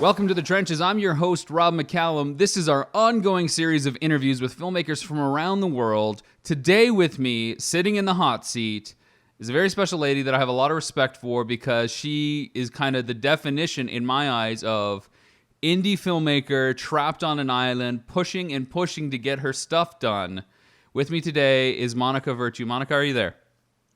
Welcome to The Trenches. I'm your host, Rob McCallum. This is our ongoing series of interviews with filmmakers from around the world. Today with me, sitting in the hot seat, is a very special lady that I have a lot of respect for because she is kind of the definition, in my eyes, of indie filmmaker trapped on an island, pushing and pushing to get her stuff done. With me today is Monica Virtue. Monica, are you there?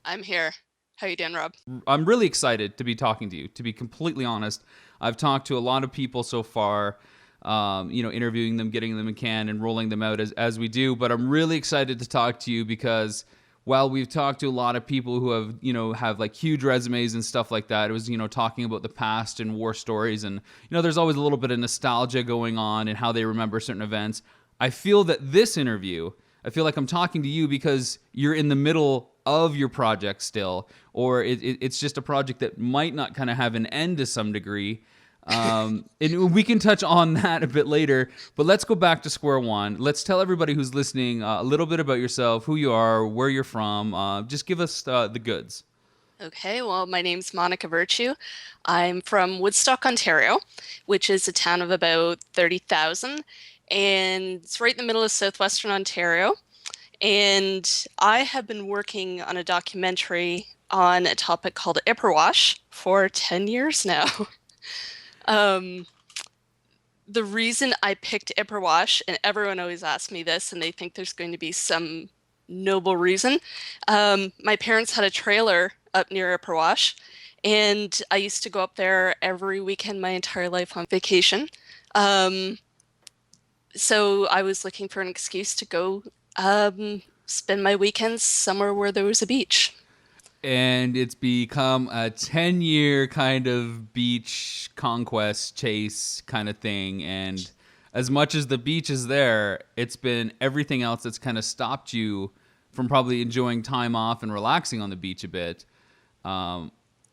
I'm here. How you doing, Rob? I'm really excited to be talking to you, to be completely honest. I've talked to a lot of people so far, interviewing them, getting them in can, and rolling them out as we do. But I'm really excited to talk to you because while we've talked to a lot of people who have like huge resumes and stuff like that, it was, talking about the past and war stories. And, there's always a little bit of nostalgia going on and how they remember certain events. I feel that this interview, I feel like I'm talking to you because you're in the middle of your project still, or it's just a project that might not kind of have an end to some degree. And we can touch on that a bit later, but let's go back to square one. Let's tell everybody who's listening a little bit about yourself, who you are, where you're from. Just give us the goods. Okay, well, my name's Monica Virtue. I'm from Woodstock, Ontario, which is a town of about 30,000, and it's right in the middle of southwestern Ontario. And I have been working on a documentary on a topic called Ipperwash for 10 years now. um, the reason I picked Ipperwash, and everyone always asks me this, and they think there's going to be some noble reason. My parents had a trailer up near Ipperwash, and I used to go up there every weekend my entire life on vacation. Um, so I was looking for an excuse to go spend my weekends somewhere where there was a beach. And it's become a 10-year kind of beach conquest chase kind of thing. And as much as the beach is there, it's been everything else that's kind of stopped you from probably enjoying time off and relaxing on the beach a bit. I'm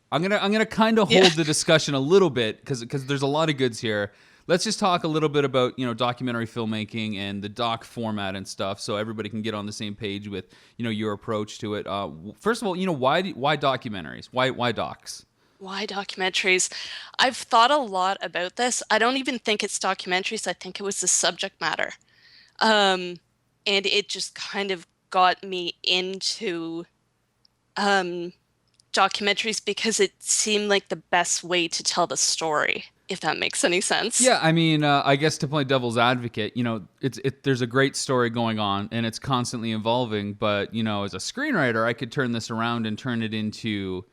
gonna kind of hold the discussion a little bit because there's a lot of goods here. Let's just talk a little bit about documentary filmmaking and the doc format and stuff, so everybody can get on the same page with your approach to it. First of all, why documentaries? Why docs? Why documentaries? I've thought a lot about this. I don't even think it's documentaries. I think it was the subject matter. Um, and it just kind of got me into um, documentaries because it seemed like the best way to tell the story, if that makes any sense. Yeah, I mean, I guess to play devil's advocate, there's a great story going on and it's constantly evolving. But as a screenwriter, I could turn this around and turn it into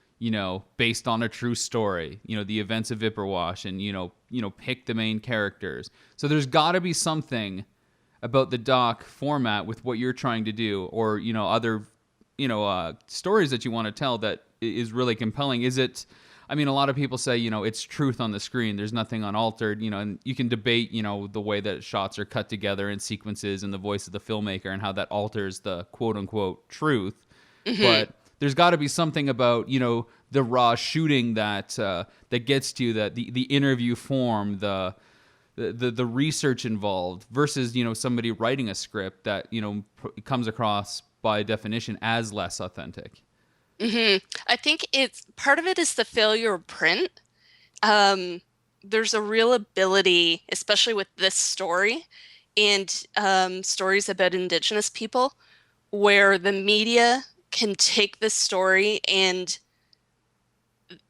based on a true story. The events of Ipperwash, and pick the main characters. So there's got to be something about the doc format with what you're trying to do, or other stories that you want to tell that is really compelling. Is it? I mean, a lot of people say, it's truth on the screen. There's nothing unaltered, and you can debate, the way that shots are cut together in sequences and the voice of the filmmaker and how that alters the quote unquote truth. But there's got to be something about, the raw shooting that that gets to you, that the interview form, the research involved versus, somebody writing a script that, comes across by definition as less authentic. I think it's part of it is the failure of print. Um, there's a real ability, especially with this story and stories about Indigenous people, where the media can take this story and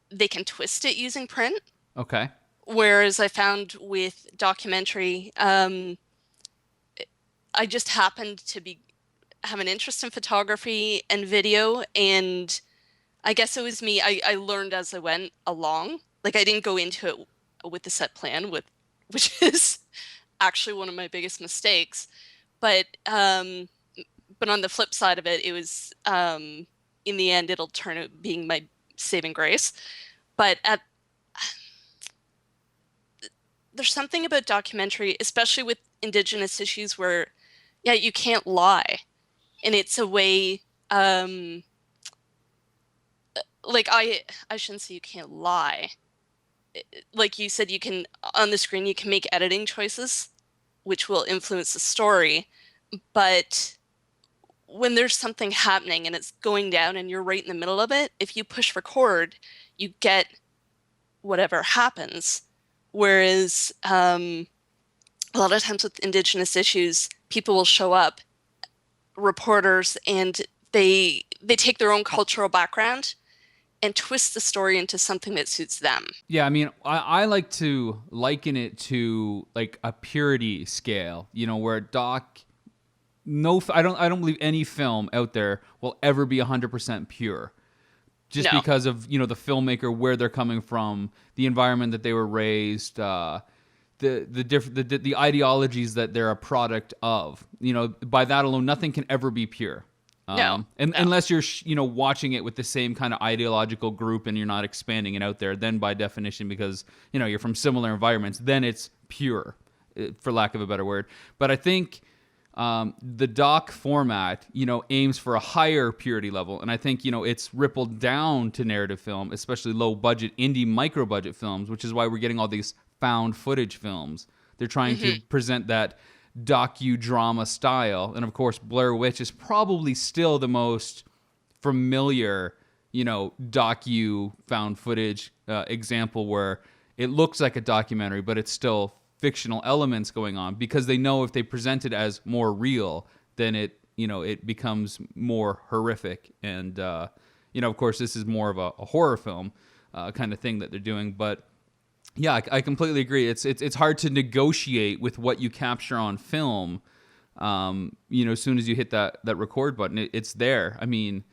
they can twist it using print. Okay. Whereas I found with documentary, I just happened to have an interest in photography and video, and I guess it was me. I learned as I went along. Like I didn't go into it with the set plan, which is actually one of my biggest mistakes. But on the flip side of it, it was in the end it'll turn out being my saving grace. But there's something about documentary, especially with Indigenous issues, where you can't lie, and it's a way. Like I shouldn't say you can't lie. Like you said, you can on the screen you can make editing choices, which will influence the story, but when there's something happening and it's going down and you're right in the middle of it, if you push record, you get whatever happens. Whereas a lot of times with Indigenous issues, people will show up, reporters, and they take their own cultural background and twist the story into something that suits them. Yeah, I mean, I like to liken it to like a purity scale, where a doc, no, I don't believe any film out there will ever be 100% pure, just No, because of the filmmaker, where they're coming from, the environment that they were raised, the ideologies that they're a product of. By that alone, nothing can ever be pure. no, And no. unless you're watching it with the same kind of ideological group and you're not expanding it out there, then by definition, because you're from similar environments, then it's pure, for lack of a better word. But I think the doc format, aims for a higher purity level, and I think it's rippled down to narrative film, especially low budget indie micro budget films, which is why we're getting all these found footage films. They're trying to present that docudrama style, and of course, Blair Witch is probably still the most familiar, docu found footage example, where it looks like a documentary, but it's still fictional elements going on, because they know if they present it as more real, then it becomes more horrific. And of course, this is more of a horror film kind of thing that they're doing. But yeah, I completely agree. It's hard to negotiate with what you capture on film. As soon as you hit that record button, it's there. I mean,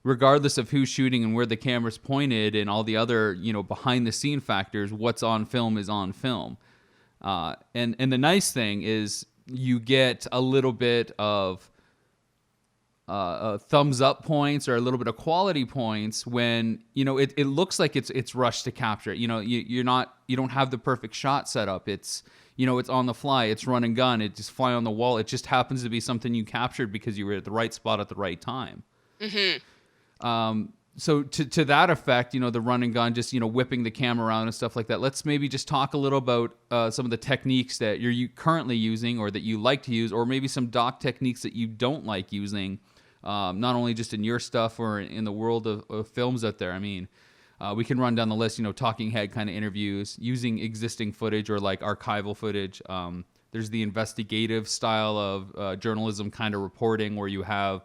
regardless of who's shooting and where the camera's pointed and all the other behind the scene factors, what's on film is on film. And the nice thing is you get a little bit of thumbs up points or a little bit of quality points when it looks like it's rushed to capture it. You don't have the perfect shot set up. It's it's on the fly, it's run and gun, it just fly on the wall. It just happens to be something you captured because you were at the right spot at the right time. So to that effect, the run and gun, just whipping the camera around and stuff like that. Let's maybe just talk a little about some of the techniques that you're currently using, or that you like to use, or maybe some doc techniques that you don't like using, not only just in your stuff or in the world of films out there. I mean, we can run down the list. Talking head kind of interviews, using existing footage or like archival footage. There's the investigative style of journalism kind of reporting, where you have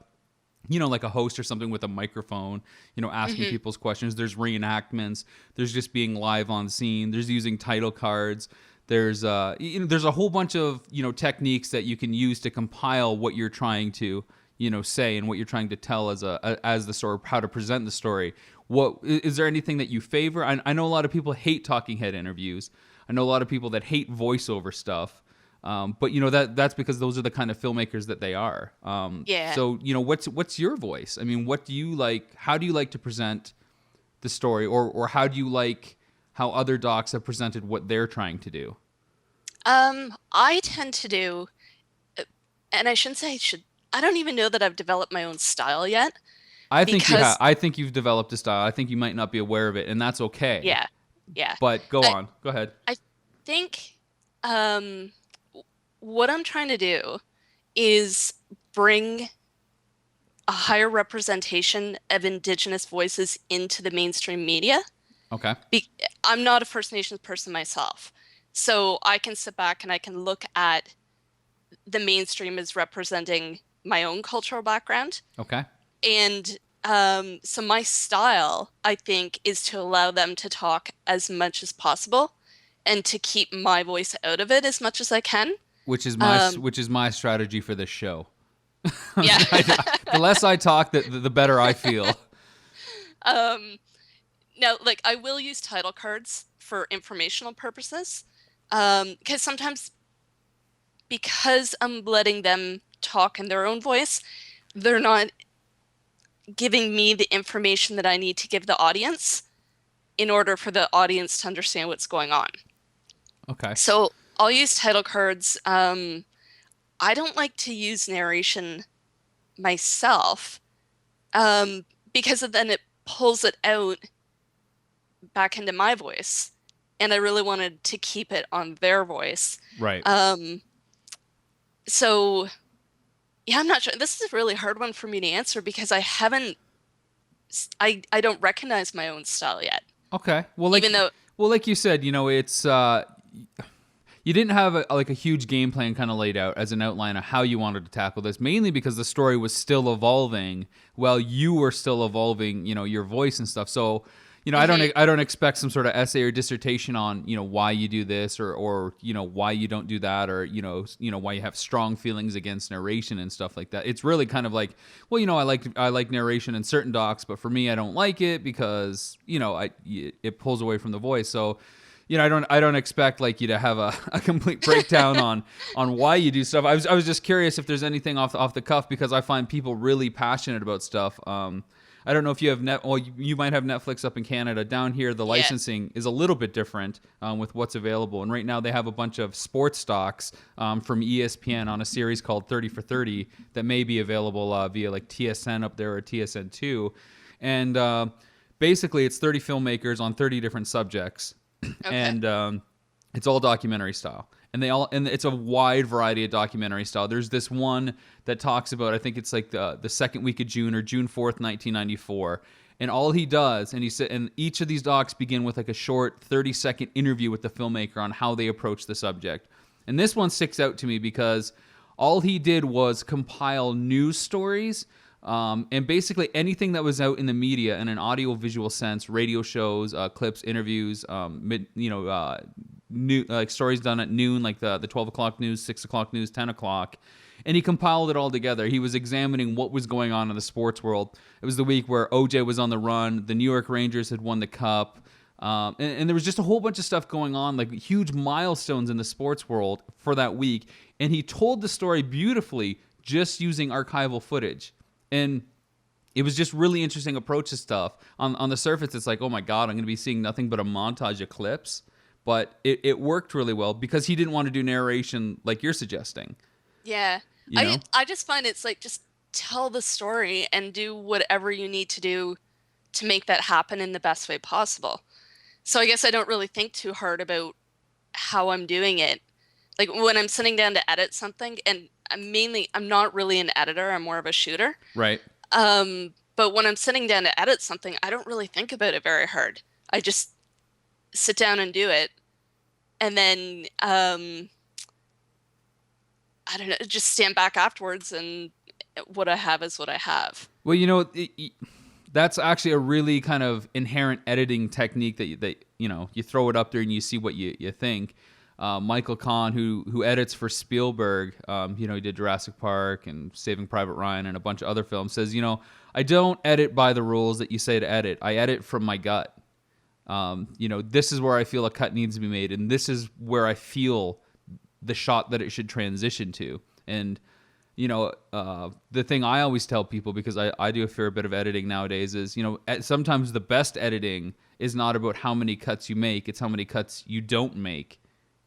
like a host or something with a microphone, asking people's questions. There's reenactments. There's just being live on scene. There's using title cards. There's there's a whole bunch of techniques that you can use to compile what you're trying to say and what you're trying to tell as the story, how to present the story. What is there anything that you favor? I know a lot of people hate talking head interviews. I know a lot of people that hate voiceover stuff. But that's because those are the kind of filmmakers that they are. Yeah. So what's your voice? I mean, what do you like? How do you like to present the story, or how do you like how other docs have presented what they're trying to do? I tend to do, and I shouldn't say I should. I don't even know that I've developed my own style yet, I think you have. because I think you've developed a style. I think you might not be aware of it, and that's okay. yeah, yeah. But go I on. Go ahead. I think um what I'm trying to do is bring a higher representation of Indigenous voices into the mainstream media. Okay. Be I'm not a First Nations person myself, so I can sit back and I can look at the mainstream as representing my own cultural background. Okay. And so my style, I think, is to allow them to talk as much as possible and to keep my voice out of it as much as I can. Um, Which is my strategy for this show. yeah. The less I talk, the better I feel. um, Now, like, I will use title cards for informational purposes, because sometimes, because I'm letting them talk in their own voice, they're not giving me the information that I need to give the audience in order for the audience to understand what's going on. Okay. So I'll use title cards. I don't like to use narration myself, because then it pulls it out back into my voice. And I really wanted to keep it on their voice. Right. So yeah, I'm not sure. This is a really hard one for me to answer because I don't recognize my own style yet. Okay. Even though, Like you said, it's you didn't have like a huge game plan kind of laid out as an outline of how you wanted to tackle this, mainly because the story was still evolving while you were still evolving, your voice and stuff. So, Hmm. I don't expect some sort of essay or dissertation on, why you do this or why you don't do that, or why you have strong feelings against narration and stuff like that. It's really kind of like, well, I like narration in certain docs, but for me I don't like it because, it pulls away from the voice. So, I don't expect like you to have a complete breakdown on why you do stuff. I was just curious if there's anything off the cuff, because I find people really passionate about stuff. I don't know if you have you might have Netflix up in Canada. Down here, the Yeah. licensing is a little bit different with what's available. And right now, they have a bunch of sports docs from ESPN on a series called 30 for 30 that may be available via like TSN up there or TSN2. And basically, it's 30 filmmakers on 30 different subjects, Okay. and it's all documentary style. And it's a wide variety of documentary style. There's this one that talks about, I think it's like the second week of June or June 4th, 1994. And all he does, and he said, and each of these docs begin with like a short 30-second interview with the filmmaker on how they approach the subject. And this one sticks out to me because all he did was compile news stories, and basically anything that was out in the media in an audio visual sense, radio shows, clips, interviews, new like stories done at noon, like the 12 o'clock news, 6 o'clock news, 10 o'clock. And he compiled it all together. He was examining what was going on in the sports world. It was the week where OJ was on the run. The New York Rangers had won the cup. And there was just a whole bunch of stuff going on, like huge milestones in the sports world for that week. And he told the story beautifully just using archival footage. And it was just really interesting approach to stuff. On the surface, it's like, oh my God, I'm going to be seeing nothing but a montage of clips. But it worked really well because he didn't want to do narration like you're suggesting, Yeah. you I know? I just find it's like just tell the story and do whatever you need to do to make that happen in the best way possible. So I guess I don't really think too hard about how I'm doing it. Like when I'm sitting down to edit something, and I'm not really an editor, I'm more of a shooter. Right. But when I'm sitting down to edit something, I don't really think about it very hard. I just sit down and do it. And then I don't know, just stand back afterwards and what I have is what I have. Well, that's actually a really kind of inherent editing technique that you throw it up there and you see what you think. Michael Kahn, who edits for Spielberg, he did Jurassic Park and Saving Private Ryan and a bunch of other films, says, I don't edit by the rules that you say to edit. I edit from my gut. This is where I feel a cut needs to be made, and this is where I feel the shot that it should transition to. And the thing I always tell people, because I do a fair bit of editing nowadays, is sometimes the best editing is not about how many cuts you make; it's how many cuts you don't make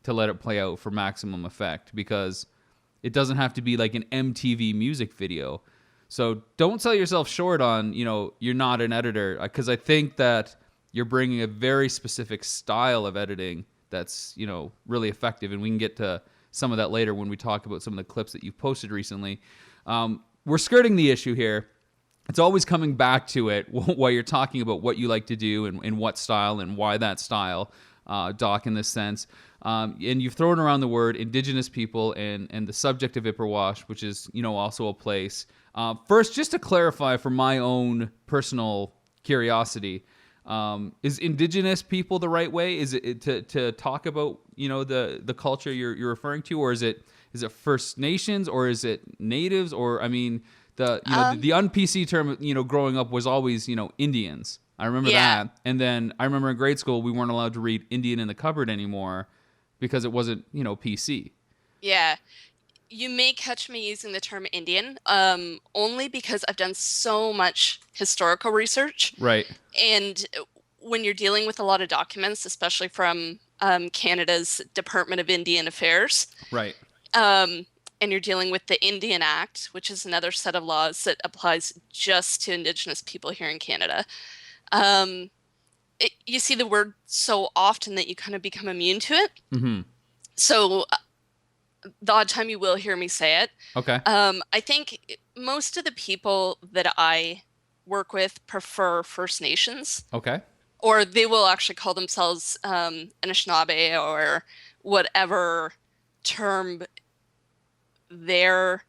to let it play out for maximum effect. Because it doesn't have to be like an MTV music video. So don't sell yourself short on you're not an editor, because I think that you're bringing a very specific style of editing that's really effective, and we can get to some of that later when we talk about some of the clips that you've posted recently. We're skirting the issue here. It's always coming back to it while you're talking about what you like to do and what style and why that style, Doc, in this sense. And you've thrown around the word Indigenous people and the subject of Ipperwash, which is also a place. First, just to clarify for my own personal curiosity, is Indigenous people the right way? Is it to talk about the culture you're referring to, or is it First Nations, or is it Natives, or I mean the Um, un-PC term growing up was always Indians. I remember yeah, that, and then I remember in grade school we weren't allowed to read Indian in the Cupboard anymore because it wasn't PC. yeah. You may catch me using the term Indian, only because I've done so much historical research. Right. And when you're dealing with a lot of documents, especially from Canada's Department of Indian Affairs, Right. um, and you're dealing with the Indian Act, which is another set of laws that applies just to Indigenous people here in Canada. Um, you see the word so often that you kind of become immune to it. Mm-hmm. So the odd time you will hear me say it. Okay. I think most of the people that I work with prefer First Nations, Okay. or they will actually call themselves Anishinaabe or whatever term their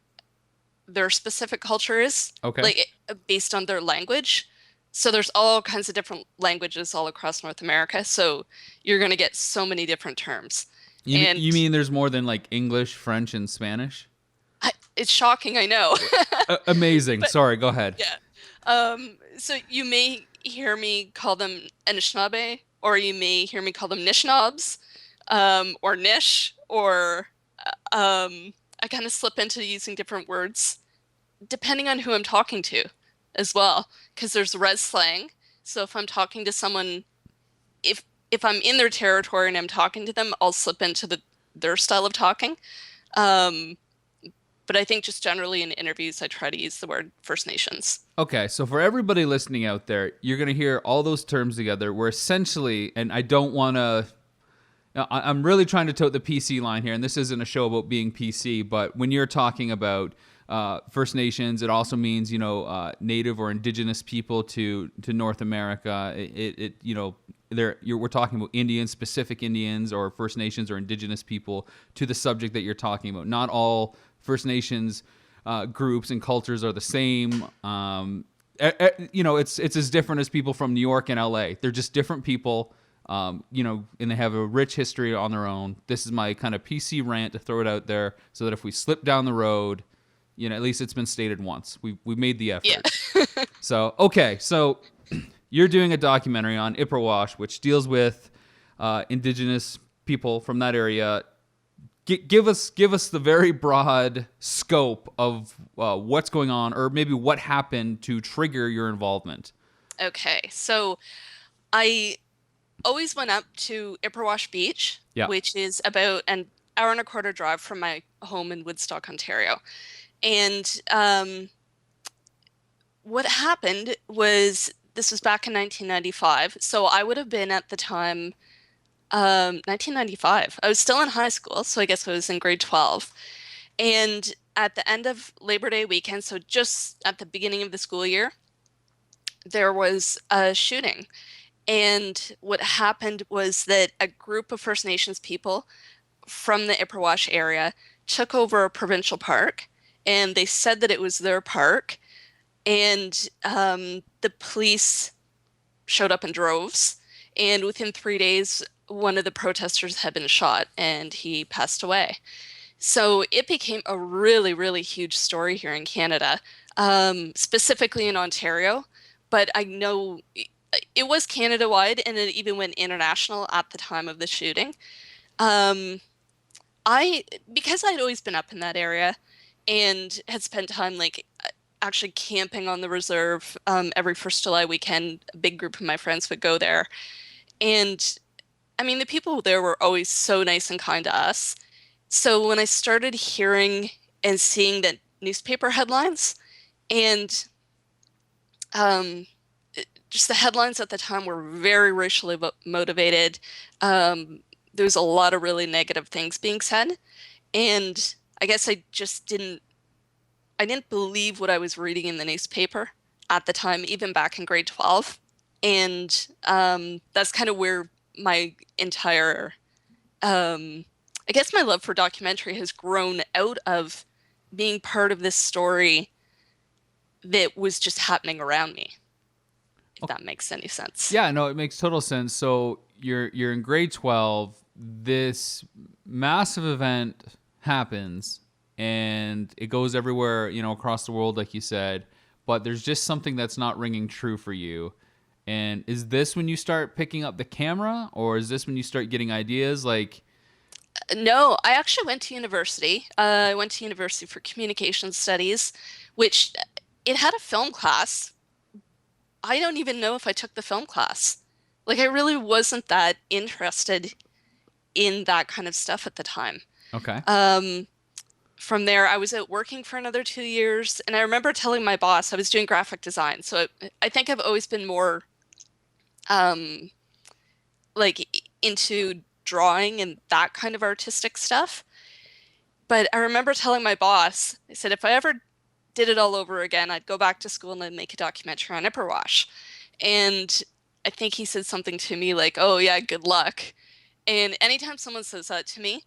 their specific culture is, Okay. like based on their language. So there's all kinds of different languages all across North America. So you're going to get so many different terms. And You mean there's more than like English, French, and Spanish? it's shocking, I know. Amazing. But Sorry, go ahead. yeah. So you may hear me call them Anishinaabe, or you may hear me call them Nishnabs, or Nish, or I kind of slip into using different words depending on who I'm talking to as well, because there's res slang. So if I'm talking to someone, if if I'm in their territory and I'm talking to them, I'll slip into their style of talking. Um, but I think just generally in interviews, I try to use the word First Nations. Okay, so for everybody listening out there, you're going to hear all those terms together. We're essentially, and I don't want to, I'm really trying to tote the PC line here, and this isn't a show about being PC, but when you're talking about First Nations, it also means, native or indigenous people to North America. We're talking about Indians, specific Indians, or First Nations or indigenous people to the subject that you're talking about. Not all First Nations groups and cultures are the same. It's as different as people from New York and LA. They're just different people, and they have a rich history on their own. This is my kind of PC rant to throw it out there so that if we slip down the road, at least it's been stated once. We made the Yeah. effort. So, okay. So you're doing a documentary on Ipperwash, which deals with indigenous people from that area. Give us the very broad scope of what's going on, or maybe what happened to trigger your involvement. Okay. So I always went up to Ipperwash Beach, Yeah. which is about an hour and a quarter drive from my home in Woodstock, Ontario. And what happened was this was back in 1995. So I would have been at the time 1995. I was still in high school, so I guess I was in grade 12. And at the end of Labor Day weekend, so just at the beginning of the school year, there was a shooting. And what happened was that a group of First Nations people from the Ipperwash area took over a provincial park, and they said that it was their park. And the police showed up in droves. And within 3 days, one of the protesters had been shot and he passed away. So it became a really, really huge story here in Canada, specifically in Ontario. But I know it was Canada-wide and it even went international at the time of the shooting. Um, because I'd always been up in that area and had spent time like actually camping on the reserve every first July weekend, a big group of my friends would go there. And I mean, the people there were always so nice and kind to us. So when I started hearing and seeing the newspaper headlines, and um, just the headlines at the time were very racially motivated. There was a lot of really negative things being said, and I guess I didn't believe what I was reading in the newspaper at the time, even back in grade 12. And that's kind of where my entire, I guess my love for documentary has grown out of being part of this story that was just happening around me, if that makes any sense. Yeah, no, it makes total sense. So you're in grade 12. This massive event happens, and it goes everywhere, across the world, like you said. But there's just something that's not ringing true for you. And is this when you start picking up the camera, or is this when you start getting ideas? Like, No, I actually went to university. I went to university for communication studies, which it had a film class. I don't even know if I took the film class. Like, I really wasn't that interested in that kind of stuff at the time. okay, From there, I was out working for another 2 years, and I remember telling my boss I was doing graphic design. So I think I've always been more um, like into drawing and that kind of artistic stuff. But I remember telling my boss, I said, if I ever did it all over again, I'd go back to school and I'd make a documentary on Ipperwash. And I think he said something to me like, oh, yeah, good luck. And anytime someone says that to me,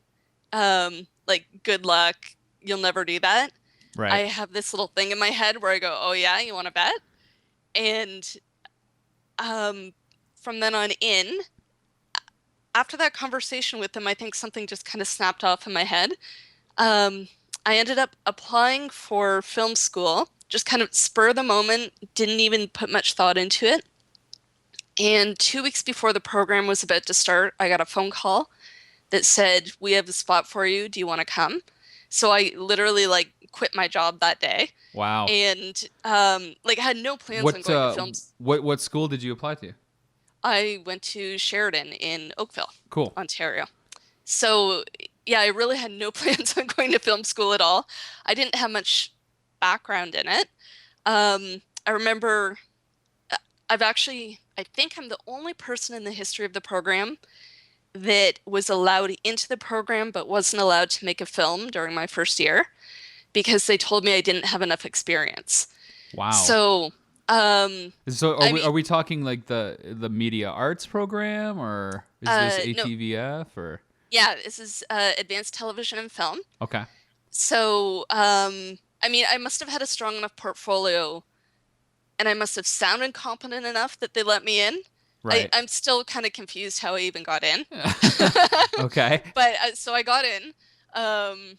like, good luck, you'll never do that. I Right. have this little thing in my head where I go, oh yeah, you want to bet? And um, from then on in, after that conversation with them, I think something just kind of snapped off in my head. Um, I ended up applying for film school, just kind of spur of the moment, didn't even put much thought into it. And 2 weeks before the program was about to start, I got a phone call that said, "We have a spot for you. Do you want to come?" So I literally like quit my job that day, Wow. and like I had no plans on What going to uh films. what school did you apply to? I went to Sheridan in Oakville, Cool. Ontario. So yeah, I really had no plans on going to film school at all. I didn't have much background in it. I remember I think I'm the only person in the history of the program that was allowed into the program but wasn't allowed to make a film during my first year because they told me I didn't have enough experience. Wow. So, So are I we mean, are we talking like the media arts program, or is this no, ATVF or yeah, this is advanced television and film. okay. So, I mean, I must have had a strong enough portfolio and I must have sounded competent enough that they let me in. Right. I'm still kind of confused how I even got in. Okay. But so I got in. Um,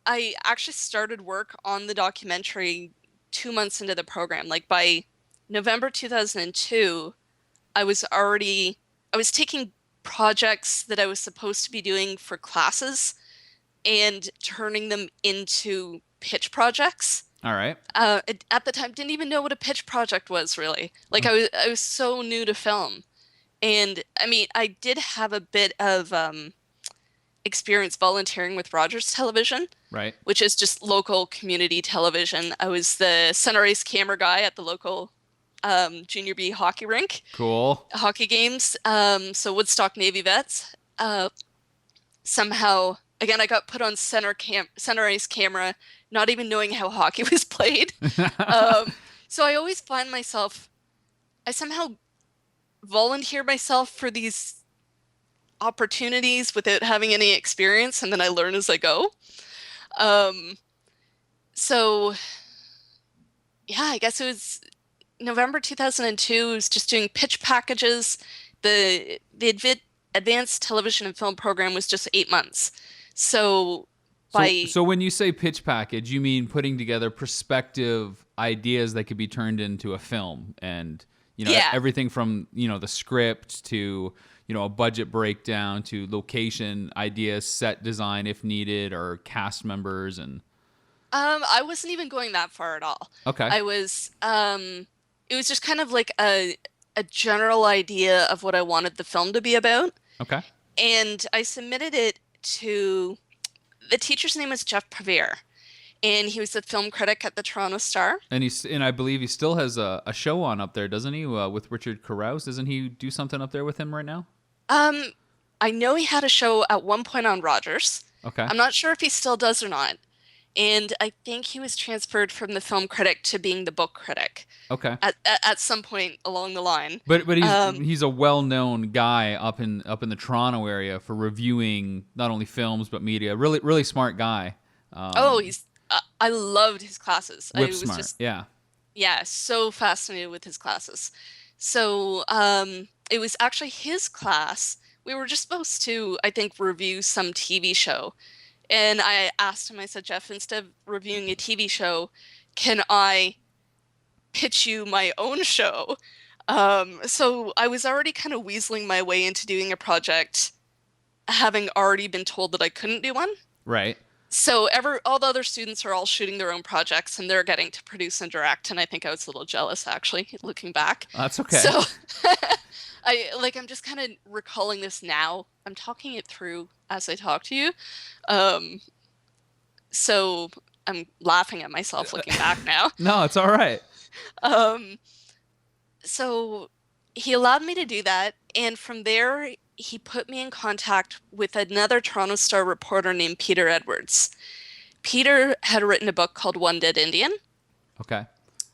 I actually started work on the documentary 2 months into the program. Like by November 2002, I was taking projects that I was supposed to be doing for classes and turning them into pitch projects. All right. At the time, didn't even know what a pitch project was really. Like I was so new to film. And I mean, I did have a bit of experience volunteering with Rogers Television, Right. which is just local community television. I was the center ice camera guy at the local junior B hockey rink, Cool. hockey games. So Woodstock Navy vets. Somehow, again, I got put on center ice camera, not even knowing how hockey was played. So I always find myself, I somehow volunteer myself for these opportunities without having any experience, and then I learn as I go. Um, so yeah, I guess it was November 2002. It was just doing pitch packages. The advanced television and film program was just 8 months. So So by so when you say pitch package, you mean putting together prospective ideas that could be turned into a film, and yeah, everything from the script to a budget breakdown to location ideas, set design if needed, or cast members and I wasn't even going that far at all. okay. I was it was just kind of like a general idea of what I wanted the film to be about. Okay. And I submitted it to the teacher's name was Jeff Pavere, and he was a film critic at the Toronto Star. And I believe he still has a show on up there, doesn't he? With Richard Carouse, doesn't he do something up there with him right now? Um, I know he had a show at one point on Rogers. Okay. I'm not sure if he still does or not. And I think he was transferred from the film critic to being the book critic Okay. at some point along the line. But Um, he's a well-known guy up in the Toronto area for reviewing not only films but media. Really smart guy. oh, Um, I loved his classes. I whip was smart. just, Yeah. yeah, so fascinated with his classes. So, it was actually his class. We were just supposed to, I think, review some TV show. And I asked him, I said, Jeff, instead of reviewing a TV show, can I pitch you my own show? So I was already kind of weaseling my way into doing a project, having already been told that I couldn't do one. Right. So all the other students are all shooting their own projects and they're getting to produce and direct. And I think I was a little jealous actually, looking back. That's okay. So I'm just kind of recalling this now. I'm talking it through as I talk to you. Um, so I'm laughing at myself looking back now. No, it's all right. Um, so he allowed me to do that. And from there, he put me in contact with another Toronto Star reporter named Peter Edwards. Peter had written a book called One Dead Indian. Okay.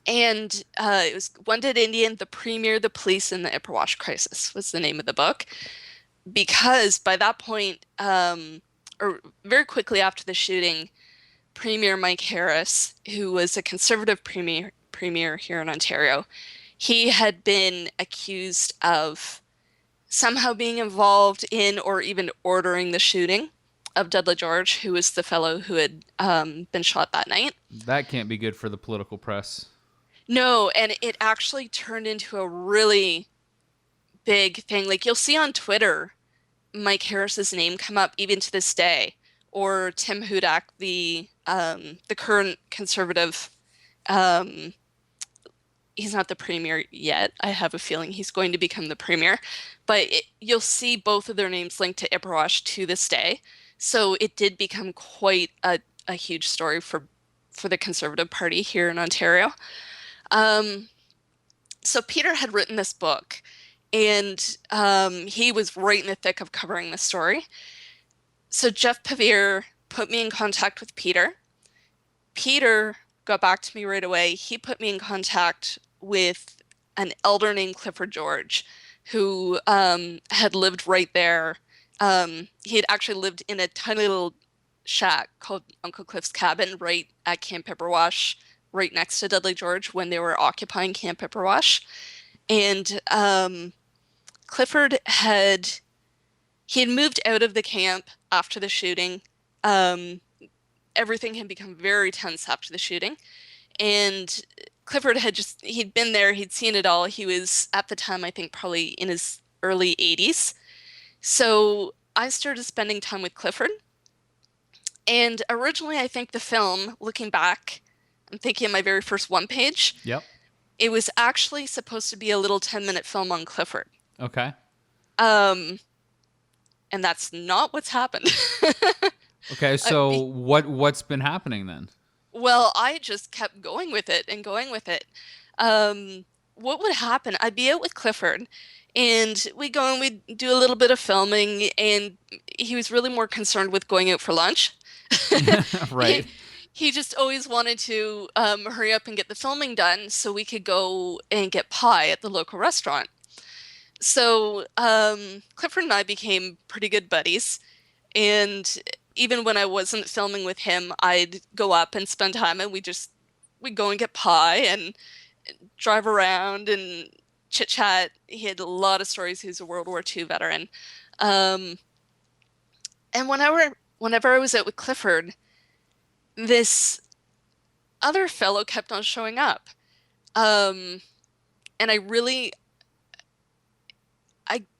And it was One Dead Indian, the Premier, the Police, and the Ipperwash Crisis was the name of the book. because by that point, or very quickly after the shooting, Premier Mike Harris, who was a conservative premier here in Ontario, he had been accused of somehow being involved in or even ordering the shooting of Dudley George, who was the fellow who had been shot that night. That can't be good for the political press. No, and it actually turned into a really big thing. Like you'll see on Twitter, Mike Harris's name come up even to this day, or Tim Hudak, the current conservative. Um, he's not the premier yet. I have a feeling he's going to become the premier, but you'll see both of their names linked to Ipperwash to this day. So it did become quite a huge story for the Conservative Party here in Ontario. Um, so Peter had written this book, and he was right in the thick of covering the story. So Jeff Pavir put me in contact with Peter. Peter got back to me right away. He put me in contact with an elder named Clifford George, who had lived right there. He had actually lived in a tiny little shack called Uncle Cliff's Cabin right at Camp Ipperwash, right next to Dudley George when they were occupying Camp Ipperwash. And Clifford he had moved out of the camp after the shooting. Um, Everything had become very tense after the shooting. And Clifford he'd been there, he'd seen it all. He was, at the time, I think probably in his early 80s. So I started spending time with Clifford. And originally, I think the film, looking back, I'm thinking of my very first one page, Yep. it was actually supposed to be a little 10-minute film on Clifford. Okay. Um, and that's not what's happened. Okay. Uh, So be- what's been happening then? well, I just kept going with it and going with it. What would happen? I'd be out with Clifford, and we go and we do a little bit of filming, and he was really more concerned with going out for lunch. Right. He, he just always wanted to hurry up and get the filming done so we could go and get pie at the local restaurant. So Clifford and I became pretty good buddies. And even when I wasn't filming with him, I'd go up and spend time and we'd go and get pie and drive around and chit chat. He had a lot of stories. He was a World War II veteran. Um, and whenever I was out with Clifford, this other fellow kept on showing up. Um, and I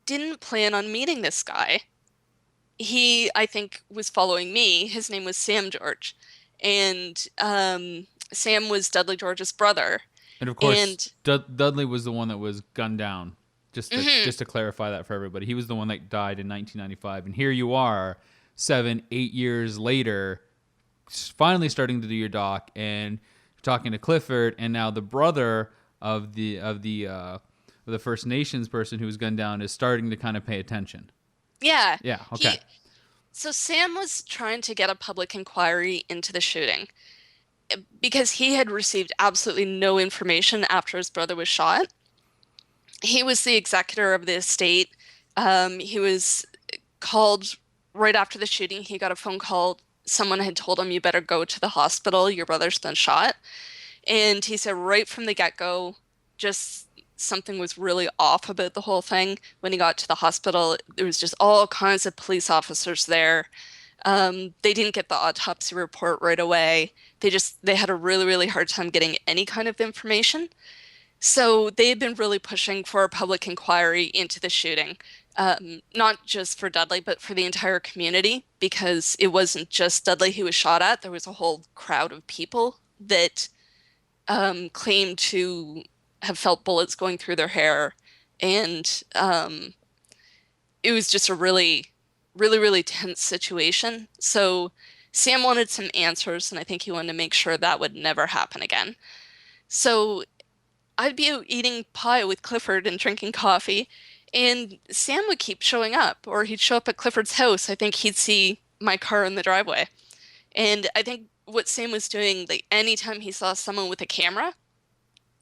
didn't plan on meeting this guy. He, I think, was following me. His name was Sam George. And Sam was Dudley George's brother. And of course, And Dudley was the one that was gunned down. mhm, Just to clarify that for everybody, he was the one that died in 1995, and here you are, 8 years later, finally starting to do your doc and talking to Clifford, and now the brother of the First Nations person who was gunned down is starting to kind of pay attention. yeah, Yeah. Okay. he so Sam was trying to get a public inquiry into the shooting because he had received absolutely no information after his brother was shot. He was the executor of the estate. He was called right after the shooting. He got a phone call. Someone had told him, "You better go to the hospital. Your brother's been shot." And he said right from the get-go, just something was really off about the whole thing. When he got to the hospital, there was just all kinds of police officers there. They didn't get the autopsy report right away. They had a really, really hard time getting any kind of information. So they had been really pushing for a public inquiry into the shooting, not just for Dudley, but for the entire community, because it wasn't just Dudley who was shot at. There was a whole crowd of people that claimed to have felt bullets going through their hair. And it was just a really, really, really tense situation. So Sam wanted some answers, and I think he wanted to make sure that would never happen again. So I'd be out eating pie with Clifford and drinking coffee, and Sam would keep showing up, or he'd show up at Clifford's house. I think he'd see my car in the driveway. And I think what Sam was doing, like anytime he saw someone with a camera,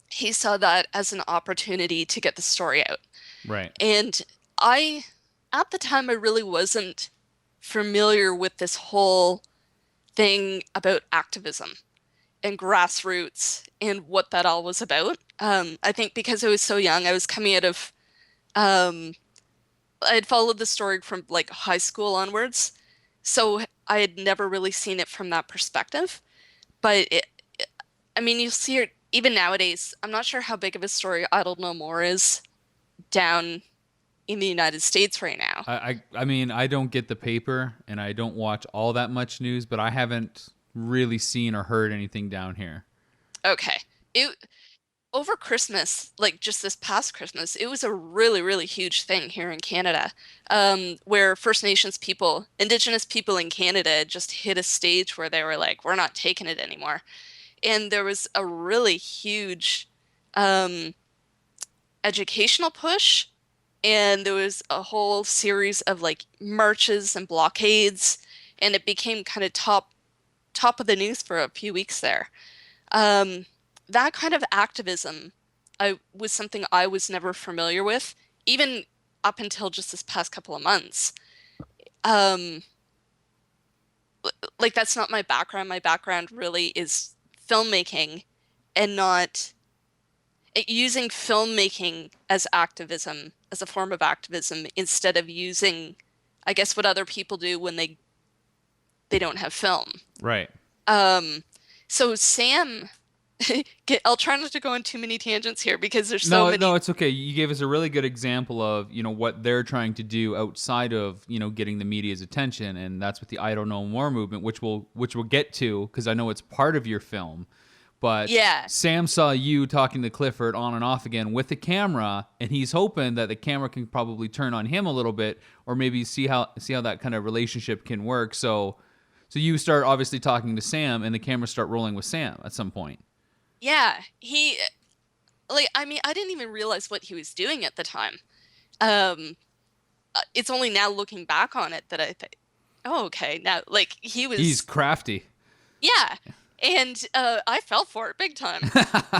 he saw that as an opportunity to get the story out. Right. And I at the time, I really wasn't familiar with this whole thing about activism and grassroots and what that all was about. I think because I was so young, I was coming out of, um, I had followed the story from like high school onwards. So I had never really seen it from that perspective. But I mean, you see it even nowadays. I'm not sure how big of a story Idle No More is down in the United States right now. I mean, I don't get the paper and I don't watch all that much news, but I haven't really seen or heard anything down here. Okay. It over Christmas, like just this past Christmas, it was a really, really huge thing here in Canada, where First Nations people, Indigenous people in Canada just hit a stage where they were like, we're not taking it anymore. And there was a really huge um, educational push, and there was a whole series of like marches and blockades, and it became kind of top of the news for a few weeks there. Um, that kind of activism was something I was never familiar with, even up until just this past couple of months. Um, like that's not my background. My background really is filmmaking and not using filmmaking as activism, as a form of activism, instead of using, I guess, what other people do when they don't have film. Right. Um, so Sam, I'll try not to go on too many tangents here because there's so No, no, many. it's okay. You gave us a really good example of, what they're trying to do outside of, getting the media's attention, and that's with the I Don't Know More movement, which we'll get to because I know it's part of your film. But Yeah, Sam saw you talking to Clifford on and off again with the camera, and he's hoping that the camera can probably turn on him a little bit, or maybe see how that kind of relationship can work. So you start obviously talking to Sam, and the camera start rolling with Sam at some point. yeah. He like I mean I didn't even realize what he was doing at the time. Um, it's only now looking back on it that I think, oh, okay, now like he He's was, crafty. yeah, and I fell for it big time.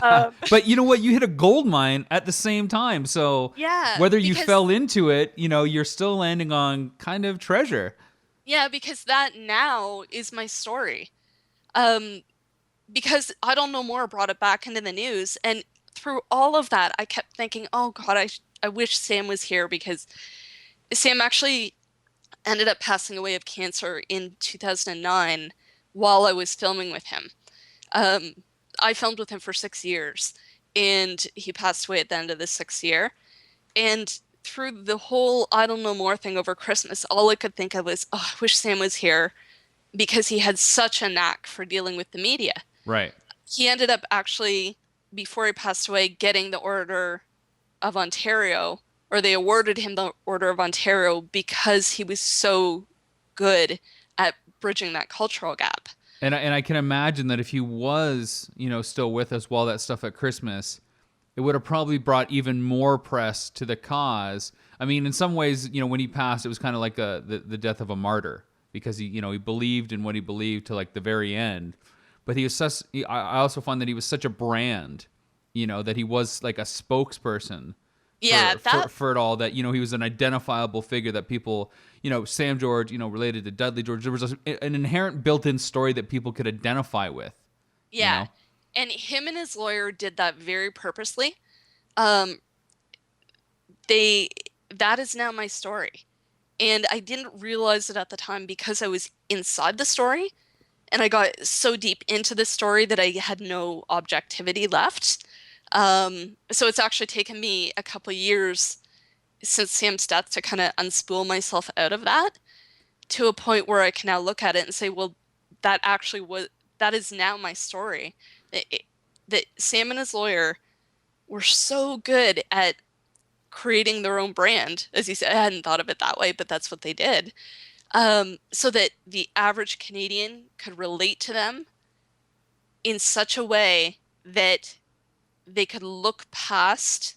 Um, But you know what? You hit a gold mine at the same time. So yeah, whether you because fell into it, you're still landing on kind of treasure. yeah, because that now is my story. Um, because I Don't Know More brought it back into the news, and through all of that, I kept thinking, oh God, I wish Sam was here because Sam actually ended up passing away of cancer in 2009 while I was filming with him. Um, I filmed with him for 6 years, and he passed away at the end of the sixth year. And through the whole I Don't Know More thing over Christmas, all I could think of was, oh, I wish Sam was here because he had such a knack for dealing with the media. Right. He ended up actually, before he passed away, getting the Order of Ontario, or they awarded him the Order of Ontario because he was so good at bridging that cultural gap. And I can imagine that if he was, still with us while that stuff at Christmas, it would have probably brought even more press to the cause. I mean, in some ways, when he passed, it was kind of like the death of a martyr because he believed in what he believed to like the very end. But he was such. I also find that he was such a brand, that he was like a spokesperson Yeah, for it all. That he was an identifiable figure that people, Sam George, related to Dudley George. There was an inherent built-in story that people could identify with. You yeah. know. And him and his lawyer did that very purposely. Um, they that is now my story. And I didn't realize it at the time because I was inside the story and I got so deep into the story that I had no objectivity left. So it's actually taken me a couple of years since Sam's death to kind of unspool myself out of that to a point where I can now look at it and say, well, that actually was that is now my story. That Sam and his lawyer were so good at creating their own brand, as you said. I hadn't thought of it that way, but that's what they did. So that the average Canadian could relate to them in such a way that they could not look past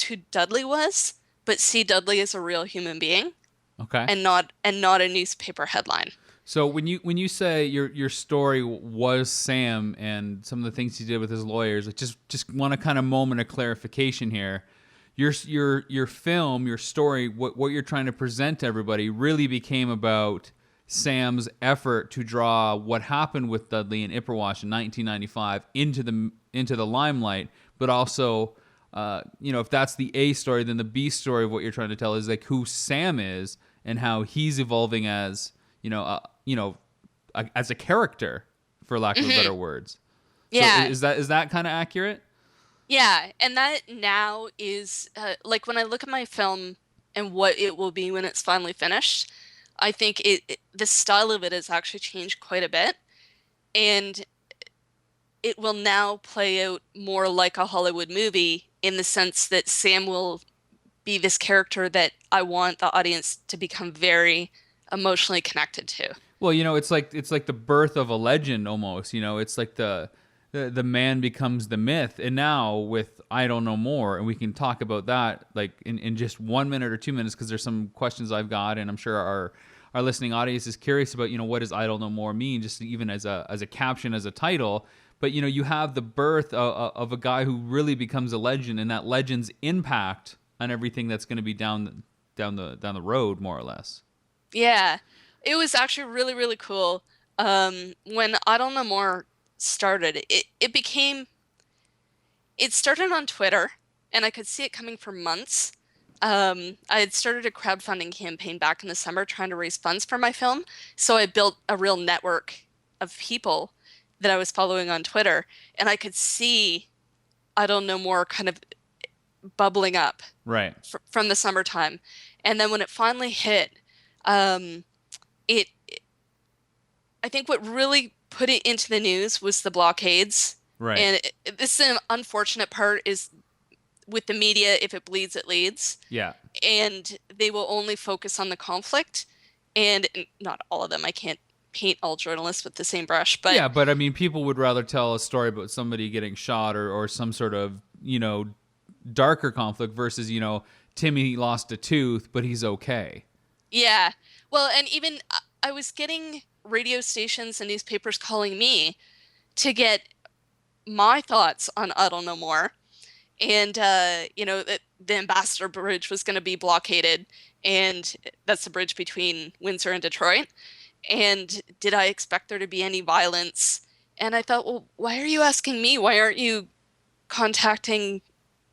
who Dudley was, but see Dudley as a real human being Okay. and not a newspaper headline. So when you say your story was Sam and some of the things he did with his lawyers, I just want a kind of moment of clarification here. your film, your story, what you're trying to present to everybody really became about Sam's effort to draw what happened with Dudley and Ipperwash in 1995 into the limelight, but also, if that's the A story, then the B story of what you're trying to tell is like who Sam is and how he's evolving as as a character, for lack of better words. So Yeah. is that kind of accurate? Yeah, and that now is like when I look at my film and what it will be when it's finally finished, I think the style of it has actually changed quite a bit, and it will now play out more like a Hollywood movie in the sense that Sam will be this character that I want the audience to become very emotionally connected to. Well, it's like the birth of a legend almost. It's like the man becomes the myth. And now with I Don't Know More, and we can talk about that like in just 1 minute or 2 minutes because there's some questions I've got, and I'm sure our listening audience is curious about what does I Don't Know More mean, just even as a caption, as a title. But you have the birth of a guy who really becomes a legend, and that legend's impact on everything that's going to be down the road, more or less. Yeah, it was actually really, really cool. When I Don't Know More started, it started on Twitter, and I could see it coming for months. I had started a crowdfunding campaign back in the summer trying to raise funds for my film, so I built a real network of people that I was following on Twitter, and I could see I Don't Know More kind of bubbling up Right. from the summertime. And then when it finally hit, um, it I think what really put it into the news was the blockades. Right. And this is an unfortunate part is with the media, if it bleeds, it leads. Yeah. And they will only focus on the conflict. And not all of them. I can't paint all journalists with the same brush, but Yeah, but I mean, people would rather tell a story about somebody getting shot or some sort of, darker conflict versus, Timmy lost a tooth, but he's okay. yeah. Well, and even I was getting radio stations and newspapers calling me to get my thoughts on I Don't Know More. And the Ambassador Bridge was going to be blockaded, and that's the bridge between Windsor and Detroit. And did I expect there to be any violence? And I thought, well, why are you asking me? Why aren't you contacting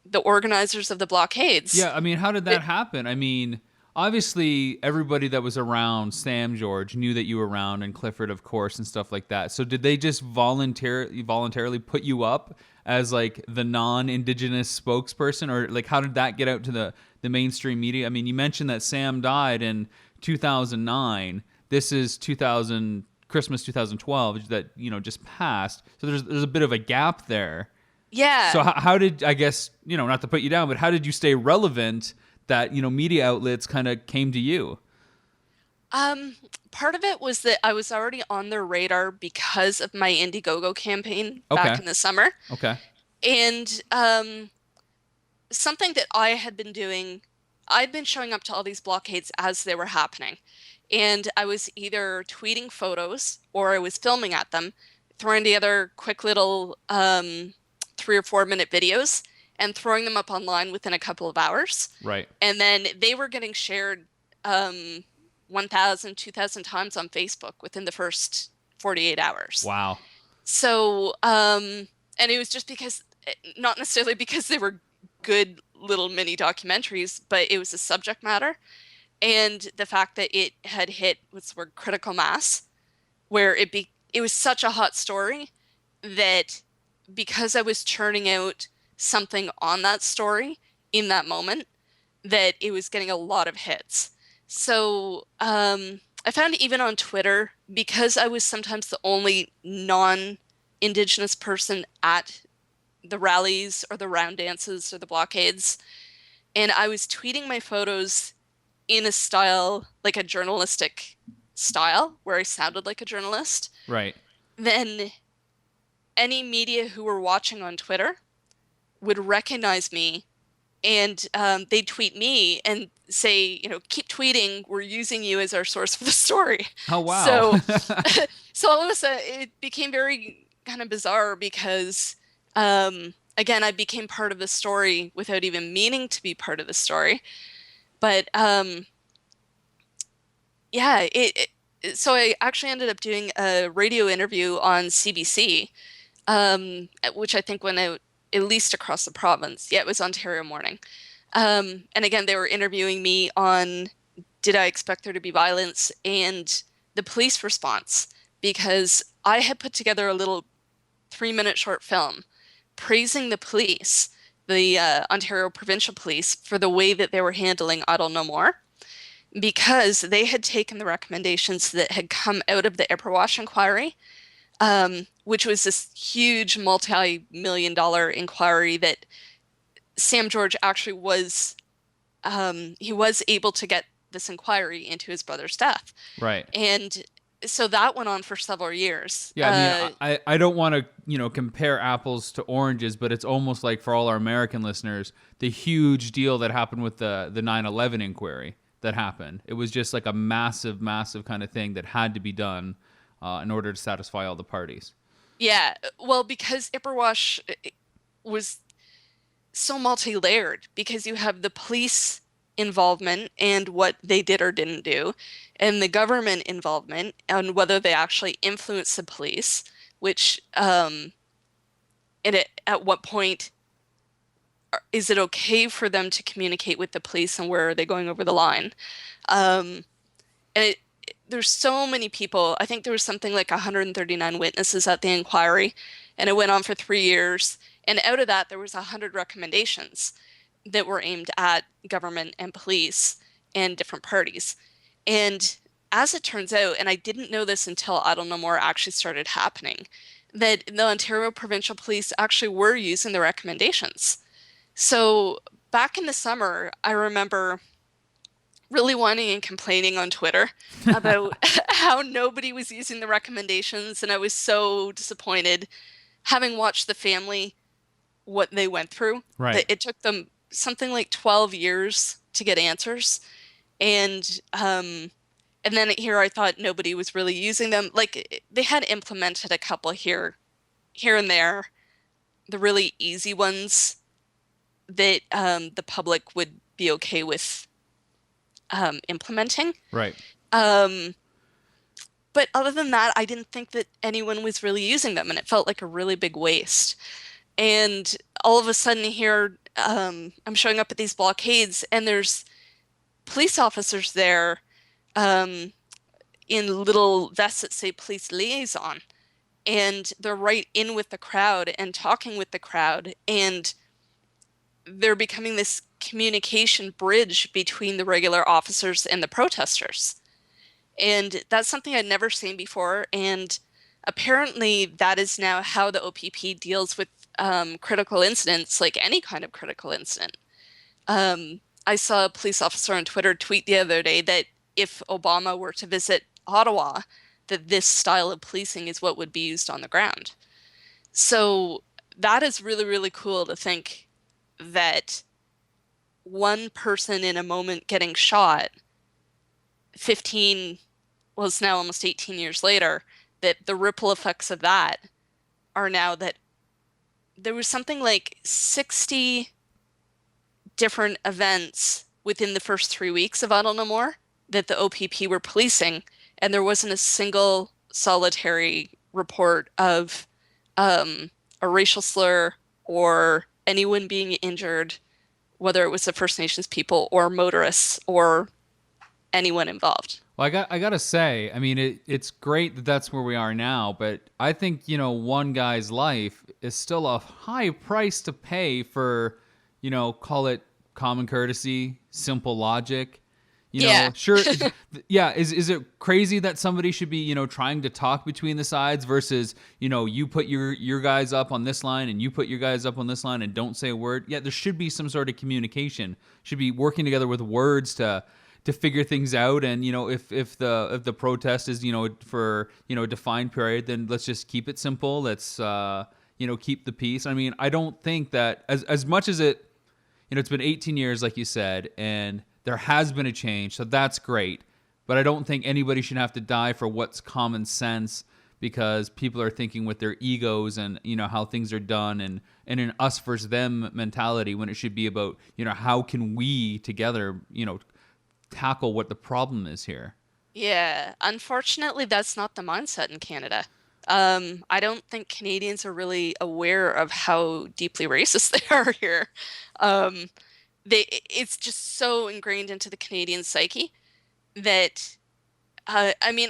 the organizers of the blockades? Yeah, I mean, how did that happen? I mean, obviously, everybody that was around Sam George knew that you were around, and Clifford, of course, and stuff like that. So, did they just voluntarily put you up as like the non-indigenous spokesperson, or like how did that get out to the mainstream media? I mean, you mentioned that Sam died in 2009. This is 2000 Christmas 2012 that just passed. So there's a bit of a gap there. Yeah. So how did, I guess, not to put you down, but how did you stay relevant that, media outlets kind of came to you? Part of it was that I was already on their radar because of my Indiegogo campaign Okay. back in the summer. Okay. And something that I had been doing, I'd been showing up to all these blockades as they were happening. And I was either tweeting photos or I was filming at them, throwing together quick little 3 or 4 minute videos and throwing them up online within a couple of hours. Right. And then they were getting shared 1,000, 2,000 times on Facebook within the first 48 hours. Wow. So, and it was just because, not necessarily because they were good little mini documentaries, but it was a subject matter. And the fact that it had hit what's the word, critical mass, where it was such a hot story that because I was churning out something on that story in that moment, that it was getting a lot of hits. So I found even on Twitter, because I was sometimes the only non-Indigenous person at the rallies or the round dances or the blockades, and I was tweeting my photos in a style, like a journalistic style, where I sounded like a journalist, Right. then any media who were watching on Twitter would recognize me, and they'd tweet me and say, keep tweeting, we're using you as our source for the story. Oh, wow. So, so all of a sudden it became very kind of bizarre because again, I became part of the story without even meaning to be part of the story. But yeah, so I actually ended up doing a radio interview on CBC, which I think went out at least across the province. Yeah, it was Ontario Morning. And again, they were interviewing me on did I expect there to be violence and the police response, because I had put together a little 3-minute short film praising the police, the Ontario Provincial Police, for the way that they were handling Idle No More, because they had taken the recommendations that had come out of the Ipperwash inquiry, which was this huge multi-million dollar inquiry that Sam George actually was he was able to get this inquiry into his brother's death. Right. And so that went on for several years. Yeah, I mean, I don't want to, compare apples to oranges, but it's almost like for all our American listeners, the huge deal that happened with the 9/11 inquiry that happened. It was just like a massive, massive kind of thing that had to be done in order to satisfy all the parties. Yeah, well, because Ipperwash was so multi-layered, because you have the police involvement and what they did or didn't do, and the government involvement and whether they actually influenced the police, which at what point is it okay for them to communicate with the police and where are they going over the line? Um, and there's so many people. I think there was something like 139 witnesses at the inquiry, and it went on for 3 years. And out of that, there was 100 recommendations that were aimed at government and police and different parties. And as it turns out, and I didn't know this until Idle No More actually started happening, that the Ontario Provincial Police actually were using the recommendations. So back in the summer, I remember really whining and complaining on Twitter about how nobody was using the recommendations, and I was so disappointed, having watched the family, what they went through, Right. that it took them something like 12 years to get answers. And then here I thought nobody was really using them. Like they had implemented a couple here and there, the really easy ones that the public would be okay with implementing. Right. Um, but other than that, I didn't think that anyone was really using them, and it felt like a really big waste. And all of a sudden here, I'm showing up at these blockades, and there's police officers there um, in little vests that say police liaison. And they're right in with the crowd and talking with the crowd. And they're becoming this communication bridge between the regular officers and the protesters. And that's something I'd never seen before. And apparently, that is now how the OPP deals with critical incidents, like any kind of critical incident. I saw a police officer on Twitter tweet the other day that if Obama were to visit Ottawa, that this style of policing is what would be used on the ground. So that is really, really cool to think that one person in a moment getting shot 15, well, it's now almost 18 years later, that the ripple effects of that are now that there was something like 60 different events within the first 3 weeks of Idle No More that the OPP were policing, and there wasn't a single solitary report of a racial slur or anyone being injured, whether it was the First Nations people or motorists or anyone involved. Well, I gotta say, I mean, it's great that that's where we are now, but I think one guy's life is still a high price to pay for, call it common courtesy, simple logic. Yeah. Sure, yeah. Is it crazy that somebody should be trying to talk between the sides versus you put your guys up on this line and you put your guys up on this line and don't say a word? Yeah, there should be some sort of communication. Should be working together with words to figure things out. And if the protest is for a defined period, then let's just keep it simple. Let's keep the peace. I mean, I don't think that as much as it's been 18 years, like you said, and there has been a change, so that's great. But I don't think anybody should have to die for what's common sense because people are thinking with their egos and how things are done, and an us versus them mentality, when it should be about how can we together tackle what the problem is here. Yeah, unfortunately, that's not the mindset in Canada. I don't think Canadians are really aware of how deeply racist they are here. Um, it's just so ingrained into the Canadian psyche that, I mean,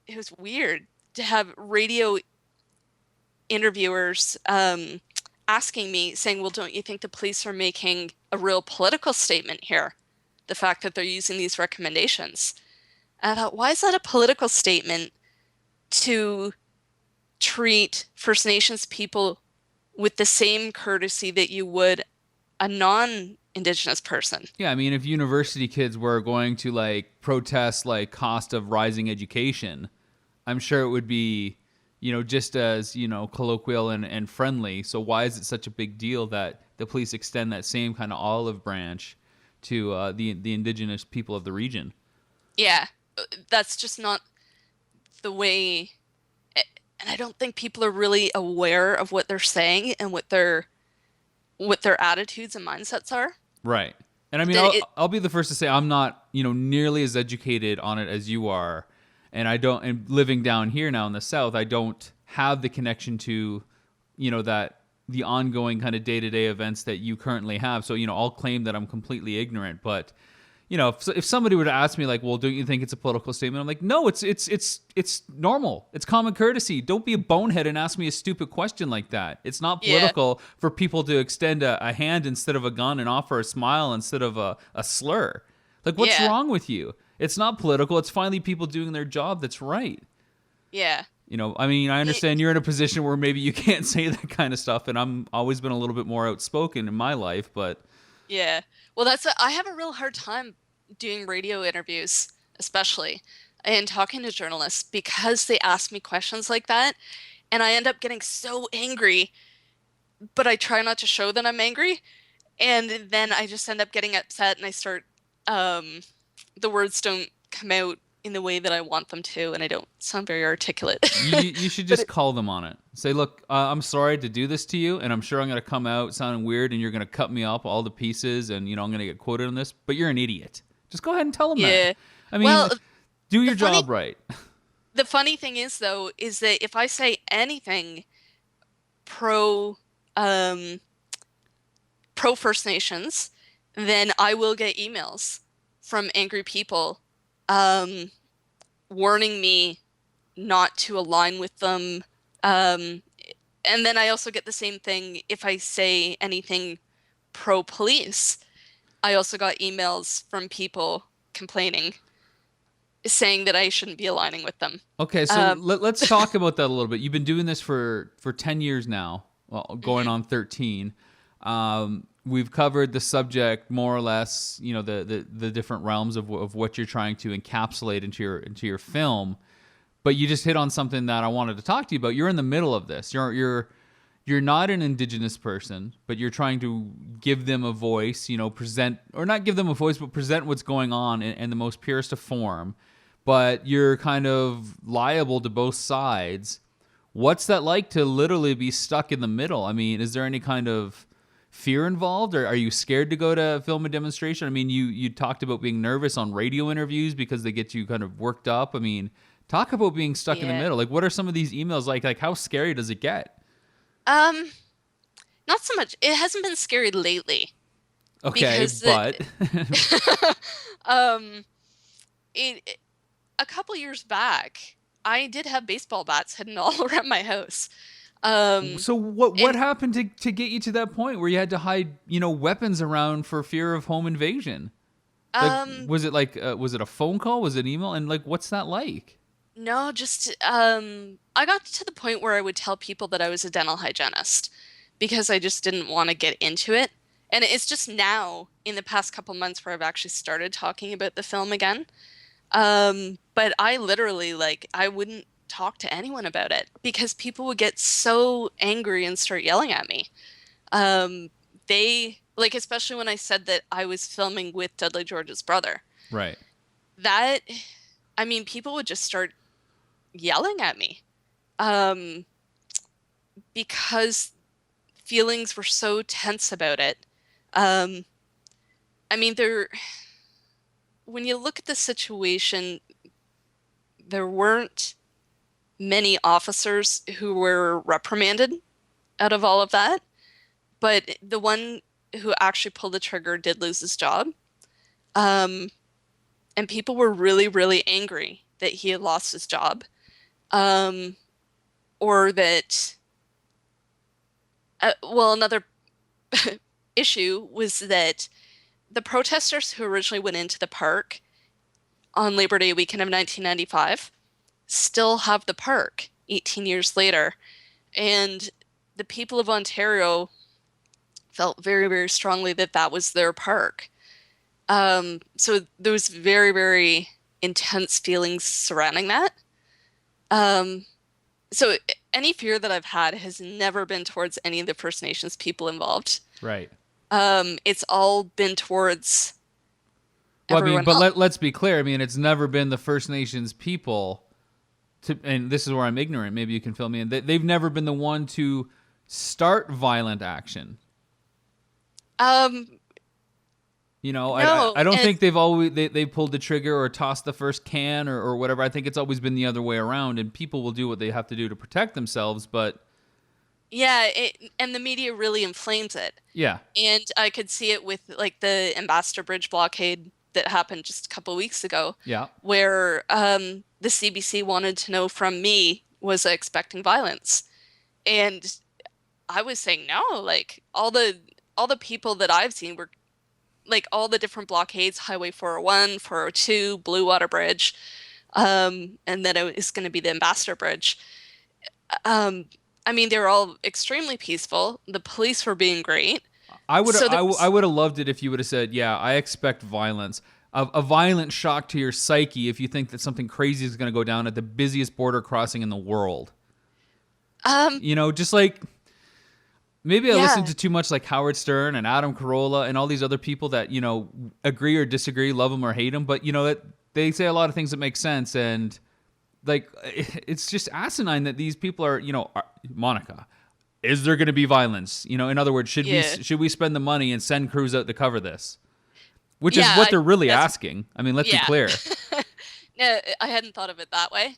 it was weird to have radio interviewers asking me, saying, well, don't you think the police are making a real political statement here? The fact that they're using these recommendations. And I thought, why is that a political statement to treat First Nations people with the same courtesy that you would a non-Indigenous person? Yeah, I mean, if university kids were going to like protest like cost of rising education, I'm sure it would be, just as, colloquial and friendly. So why is it such a big deal that the police extend that same kind of olive branch to the indigenous people of the region? Yeah, that's just not the way. And I don't think people are really aware of what they're saying and what their attitudes and mindsets are. Right. And I mean, That it, I'll be the first to say I'm not, nearly as educated on it as you are. And I don't, and living down here now in the South, I don't have the connection to, that the ongoing kind of day to day events that you currently have. So, I'll claim that I'm completely ignorant. But, if somebody were to ask me like, well, don't you think it's a political statement? I'm like, no, it's normal. It's common courtesy. Don't be a bonehead and ask me a stupid question like that. It's not yeah, political for people to extend a hand instead of a gun and offer a smile instead of a slur. Like, what's yeah, wrong with you? It's not political. It's finally people doing their job that's right. yeah. I mean, I It, understand you're in a position where maybe you can't say that kind of stuff, and I'm always been a little bit more outspoken in my life, but yeah. Well, I have a real hard time doing radio interviews, especially, and talking to journalists because they ask me questions like that, and I end up getting so angry, but I try not to show that I'm angry, and then I just end up getting upset and I start um the words don't come out in the way that I want them to, and I don't sound very articulate. you should But just call them on it. Say, look, I'm sorry to do this to you, and I'm sure I'm going to come out sounding weird, and you're going to cut me up all the pieces, and I'm going to get quoted on this. But you're an idiot. Just go ahead and tell them that. yeah. I mean, Well, do the your funny job right. the funny thing is though is that if I say anything pro um pro First Nations, then I will get emails from angry people um warning me not to align with them. Um, and then I also get the same thing if I say anything pro police. I also got emails from people complaining, saying that I shouldn't be aligning with them. Okay, so Um, let's talk about that a little bit. You've been doing this for 10 years now, well, going mhm. on 13. We've covered the subject more or less, the different realms of what you're trying to encapsulate into your film. But you just hit on something that I wanted to talk to you about. You're in the middle of this. You're not an indigenous person, but you're trying to give them a voice, present, or not give them a voice, but present what's going on in the most purest of form. But you're kind of liable to both sides. What's that like to literally be stuck in the middle? I mean, is there any kind of fear involved, or are you scared to go to film a demonstration? I mean, you talked about being nervous on radio interviews because they get you kind of worked up. I mean, talk about being stuck in the Yeah. middle. Like, what are some of these emails like? Like, how scary does it get? Um, Not so much. It hasn't been scary lately Okay, because but um, a couple years back, I did have baseball bats hidden all around my house. Um, so what and happened to get you to that point where you had to hide, weapons around for fear of home invasion? Like, um, was it a phone call? Was it an email? And like, what's that like? no, just I got to the point where I would tell people that I was a dental hygienist because I just didn't want to get into it. And it's just now in the past couple months where I've actually started talking about the film again. But I literally like I wouldn't talk to anyone about it because people would get so angry and start yelling at me. Um, they like especially when I said that I was filming with Dudley George's brother. Right. That I mean, people would just start yelling at me, um, because feelings were so tense about it. Um, I mean, when you look at the situation, there weren't many officers who were reprimanded out of all of that, but the one who actually pulled the trigger did lose his job. Um, and people were really, really angry that he had lost his job. Um, or that, well, another issue was that the protesters who originally went into the park on Labor Day weekend of 1995 still have the park 18 years later. And the people of Ontario felt very, very strongly that that was their park. So there was very, very intense feelings surrounding that. Um, so any fear that I've had has never been towards any of the First Nations people involved. Right. It's all been towards Well, I mean, everyone but else. let's be clear. I mean, it's never been the First Nations people to, and this is where I'm ignorant. Maybe you can fill me in. They've never been the one to start violent action. Um, You know, no, I don't and think they've always they pulled the trigger or tossed the first can or whatever. I think it's always been the other way around, and people will do what they have to do to protect themselves. But yeah, and the media really inflames it. yeah, And I could see it with like the Ambassador Bridge blockade that happened just a couple weeks ago, yeah, where the CBC wanted to know from me, was I expecting violence? And I was saying no, like all the people that I've seen were like all the different blockades, Highway 401, 402, Blue Water Bridge, and then it was going to be the Ambassador Bridge. Um, I mean, they were all extremely peaceful. The police were being great. So there I was, would have loved it if you would have said, yeah, I expect violence. A violent shock to your psyche if you think that something crazy is going to go down at the busiest border crossing in the world. um, You know, just like maybe I listened yeah, to too much like Howard Stern and Adam Carolla and all these other people that, you know, agree or disagree, love them or hate them, but you know, they say a lot of things that make sense and like it's just asinine that these people are, you know, Monica, is there going to be violence? You know, in other words, yeah, should we spend the money and send crews out to cover this? Which is yeah. what they're really That's asking. I mean, let's be yeah. clear. No, I hadn't thought of it that way.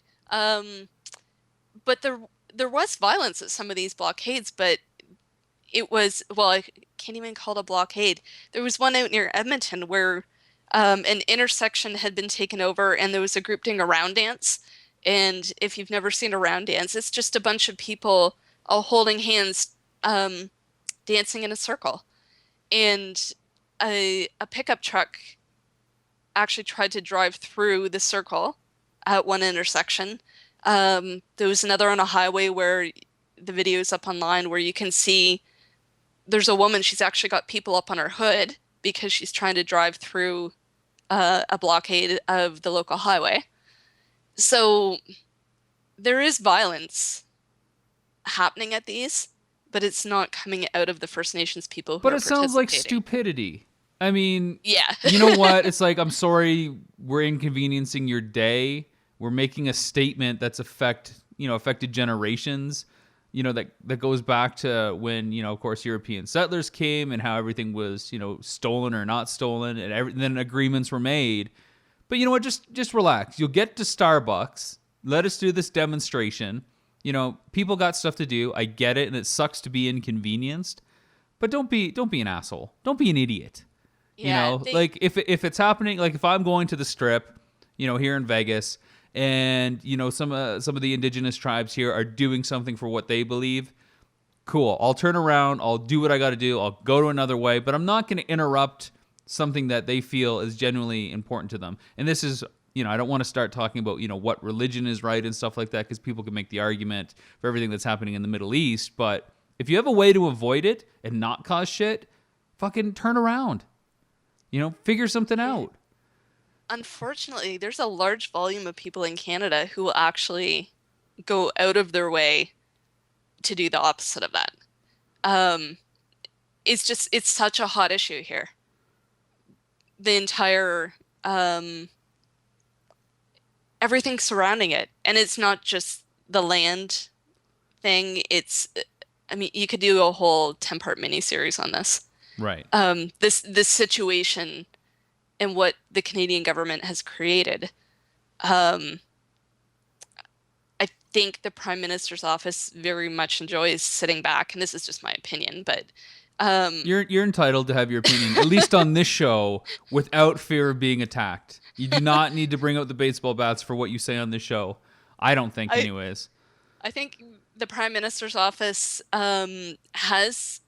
But there was violence at some of these blockades, but it was, well, I can't even call it a blockade. There was one out near Edmonton where an intersection had been taken over and there was a group doing a round dance. And if you've never seen a round dance, it's just a bunch of people all holding hands, dancing in a circle. And a pickup truck actually tried to drive through the circle at one intersection. There was another on a highway where the video is up online where you can see there's a woman, she's actually got people up on her hood because she's trying to drive through a blockade of the local highway. So there is violence happening at these, but it's not coming out of the First Nations people who But are it sounds like participating. stupidity. I mean, Yeah. you know what? It's like, I'm sorry, we're inconveniencing your day. We're making a statement that's affected generations. You know, that goes back to when, you know, of course, European settlers came and how everything was, you know, stolen or not stolen, and then agreements were made. But you know what? Just relax. You'll get to Starbucks. Let us do this demonstration. You know, people got stuff to do. I get it, and it sucks to be inconvenienced. But don't be an asshole. Don't be an idiot. You Yeah, know, like if it's happening, like if I'm going to the strip, you know, here in Vegas, and you know some of the indigenous tribes here are doing something for what they believe. Cool. I'll turn around. I'll do what I got to do. I'll go to another way, but I'm not going to interrupt something that they feel is genuinely important to them. And this is, you know, I don't want to start talking about, you know, what religion is right and stuff like that because people can make the argument for everything that's happening in the Middle East. But if you have a way to avoid it and not cause shit, fucking turn around. You know, figure something yeah. out. Unfortunately, there's a large volume of people in Canada who will actually go out of their way to do the opposite of that. Um, it's such a hot issue here. The entire, um, everything surrounding it. And it's not just the land thing. I mean, you could do a whole 10-part miniseries on this. Right. This situation and what the Canadian government has created. Um, I think the Prime Minister's office very much enjoys sitting back, and this is just my opinion, but um, You're entitled to have your opinion, at least on this show, without fear of being attacked. You do not need to bring out the baseball bats for what you say on this show. I don't think, I anyways. I think the Prime Minister's office has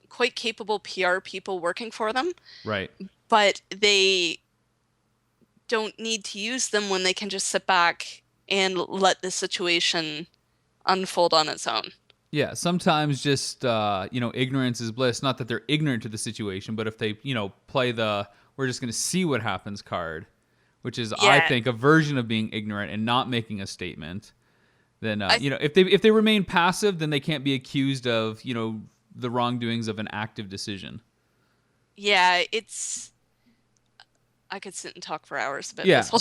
quite capable PR people working for them, Right. but they don't need to use them when they can just sit back and let the situation unfold on its own. Yeah, sometimes just ignorance is bliss. Not that they're ignorant to the situation, but if they play the "we're just going to see what happens" card, which is I Yeah, think a version of being ignorant and not making a statement, then I if they remain passive, then they can't be accused of the wrongdoings of an active decision. yeah, it's I could sit and talk for hours about Yeah. this whole.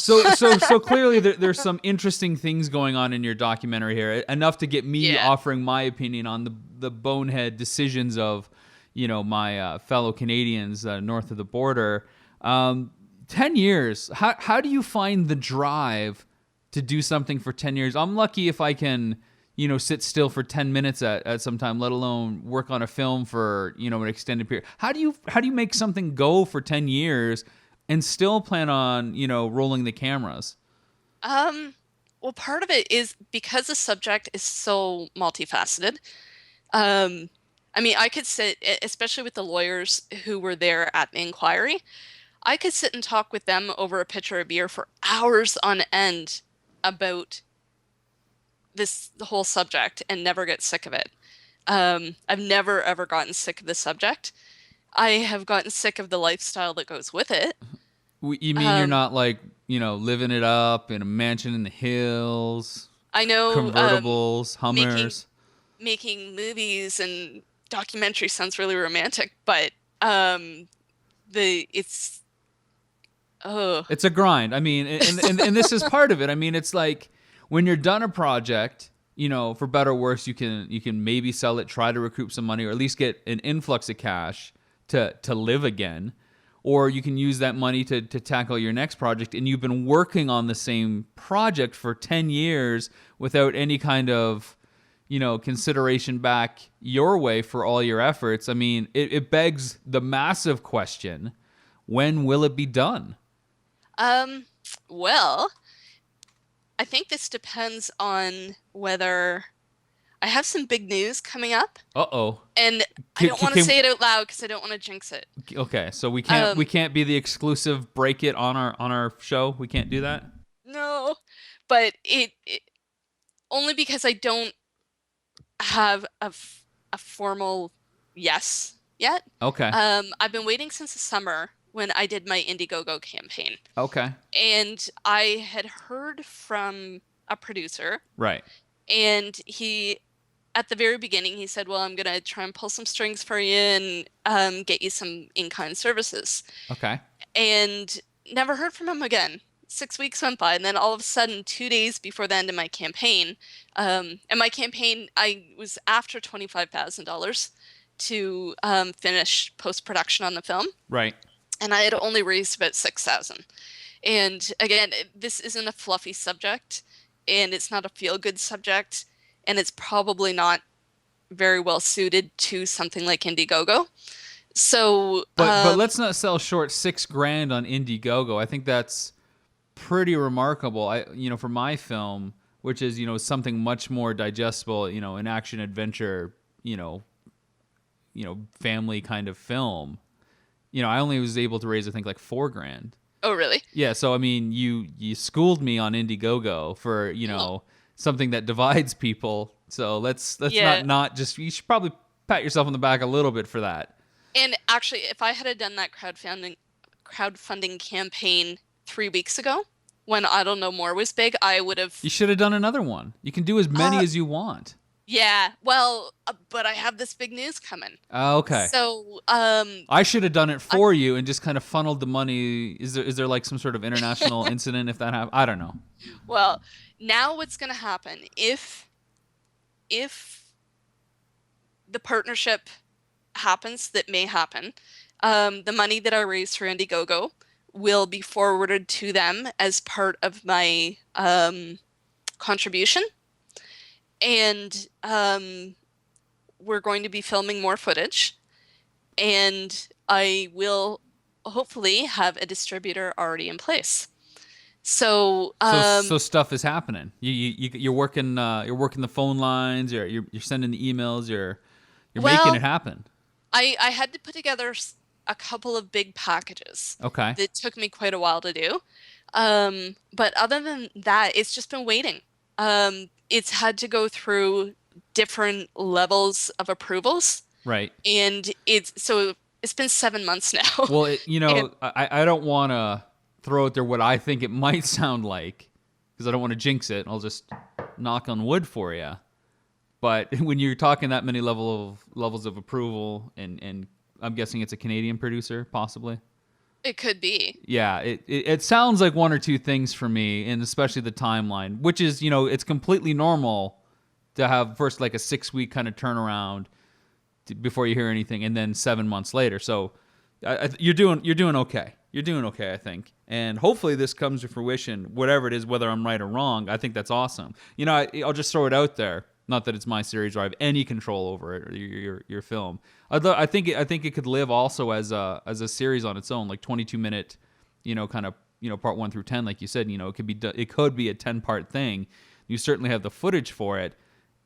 So clearly there's some interesting things going on in your documentary here, enough to get me Yeah. offering my opinion on the bonehead decisions of, my fellow Canadians north of the border. 10 years. How do you find the drive to do something for 10 years? I'm lucky if I can, sit still for 10 minutes at some time, let alone work on a film for an extended period. How do you make something go for 10 years? And still plan on, rolling the cameras. Um, well, part of it is because the subject is so multifaceted. Um, I mean, I could sit, especially with the lawyers who were there at the inquiry, I could sit and talk with them over a pitcher of beer for hours on end about the whole subject and never get sick of it. I've never ever gotten sick of the subject. I have gotten sick of the lifestyle that goes with it. You mean you're Um, not like, living it up in a mansion in the hills, I know convertibles, making Hummers? making movies and documentaries sounds really romantic, but um the it's oh It's a grind. I mean, and this is part of it. I mean, it's like when you're done a project, for better or worse, you can maybe sell it, try to recoup some money, or at least get an influx of cash to live again. Or you can use that money to tackle your next project. And you've been working on the same project for 10 years without any kind of, consideration back your way for all your efforts. I mean, it begs the massive question, when will it be done? um well, I think this depends on whether I have some big news coming up, Uh-oh. and I Can, don't can, want to can, say it out loud because I don't want to jinx it. okay, so we can't we Um can't be the exclusive break it on our show. We can't do that. no, but it only because I don't have a formal yes yet. Okay. I've been waiting since the summer when I did my Indiegogo campaign, Okay. and I had heard from a producer, Right. and at the very beginning, he said, "Well, I'm gonna try and pull some strings for you and get you some in-kind services," Okay. and never heard from him again. 6 weeks went by, and then all of a sudden, 2 days before the end of my campaign, and my campaign, I was after $25,000 to finish post-production on the film, Right. and I had only raised about 6,000. And again, this isn't a fluffy subject, and it's not a feel-good subject, and it's probably not very well suited to something like Indiegogo. So, But let's not sell short 6 grand on Indiegogo. I think that's pretty remarkable. For my film, which is something much more digestible, an action adventure, family kind of film. I only was able to raise I think like 4 grand. oh, really? Yeah, so I mean, you schooled me on Indiegogo for Well, something that divides people. So let's yeah. not just, you should probably pat yourself on the back a little bit for that. And actually, if I had done that crowdfunding campaign 3 weeks ago, when I Don't Know More was big, I would have. You should have done another one. You can do as many Uh, as you want. Yeah, well, but I have this big news coming. Okay. So, I should have done it I for you and just kind of funneled the money. Is there like some sort of international incident if that happens? I don't know. well, now what's going to happen if the partnership happens that may happen, the money that I raise for Indiegogo will be forwarded to them as part of my contribution, and we're going to be filming more footage, and I will hopefully have a distributor already in place. So, So stuff is happening. You're working the phone lines. You're sending the emails. You're making it well, happen. I had to put together a couple of big packages Okay. that took me quite a while to do. But other than that, it's just been waiting. It's had to go through different levels of approvals, Right. and it's been 7 months now. Well, And I don't want to throw out there what I think it might sound like because I don't want to jinx it. I'll just knock on wood for you. But when you're talking that many levels of approval, and I'm guessing it's a Canadian producer, possibly. it could be. Yeah, it sounds like one or two things for me, and especially the timeline, which is it's completely normal to have first like a 6 week kind of turnaround before you hear anything, and then 7 months later. So you're doing okay. You're doing okay, I think, and hopefully this comes to fruition. Whatever it is, whether I'm right or wrong, I think that's awesome. I'll just throw it out there. Not that it's my series or I have any control over it or your film. Although I think it could live also as a series on its own, like 22-minute, kind of part 1 through 10, like you said. It could be a 10-part thing. You certainly have the footage for it.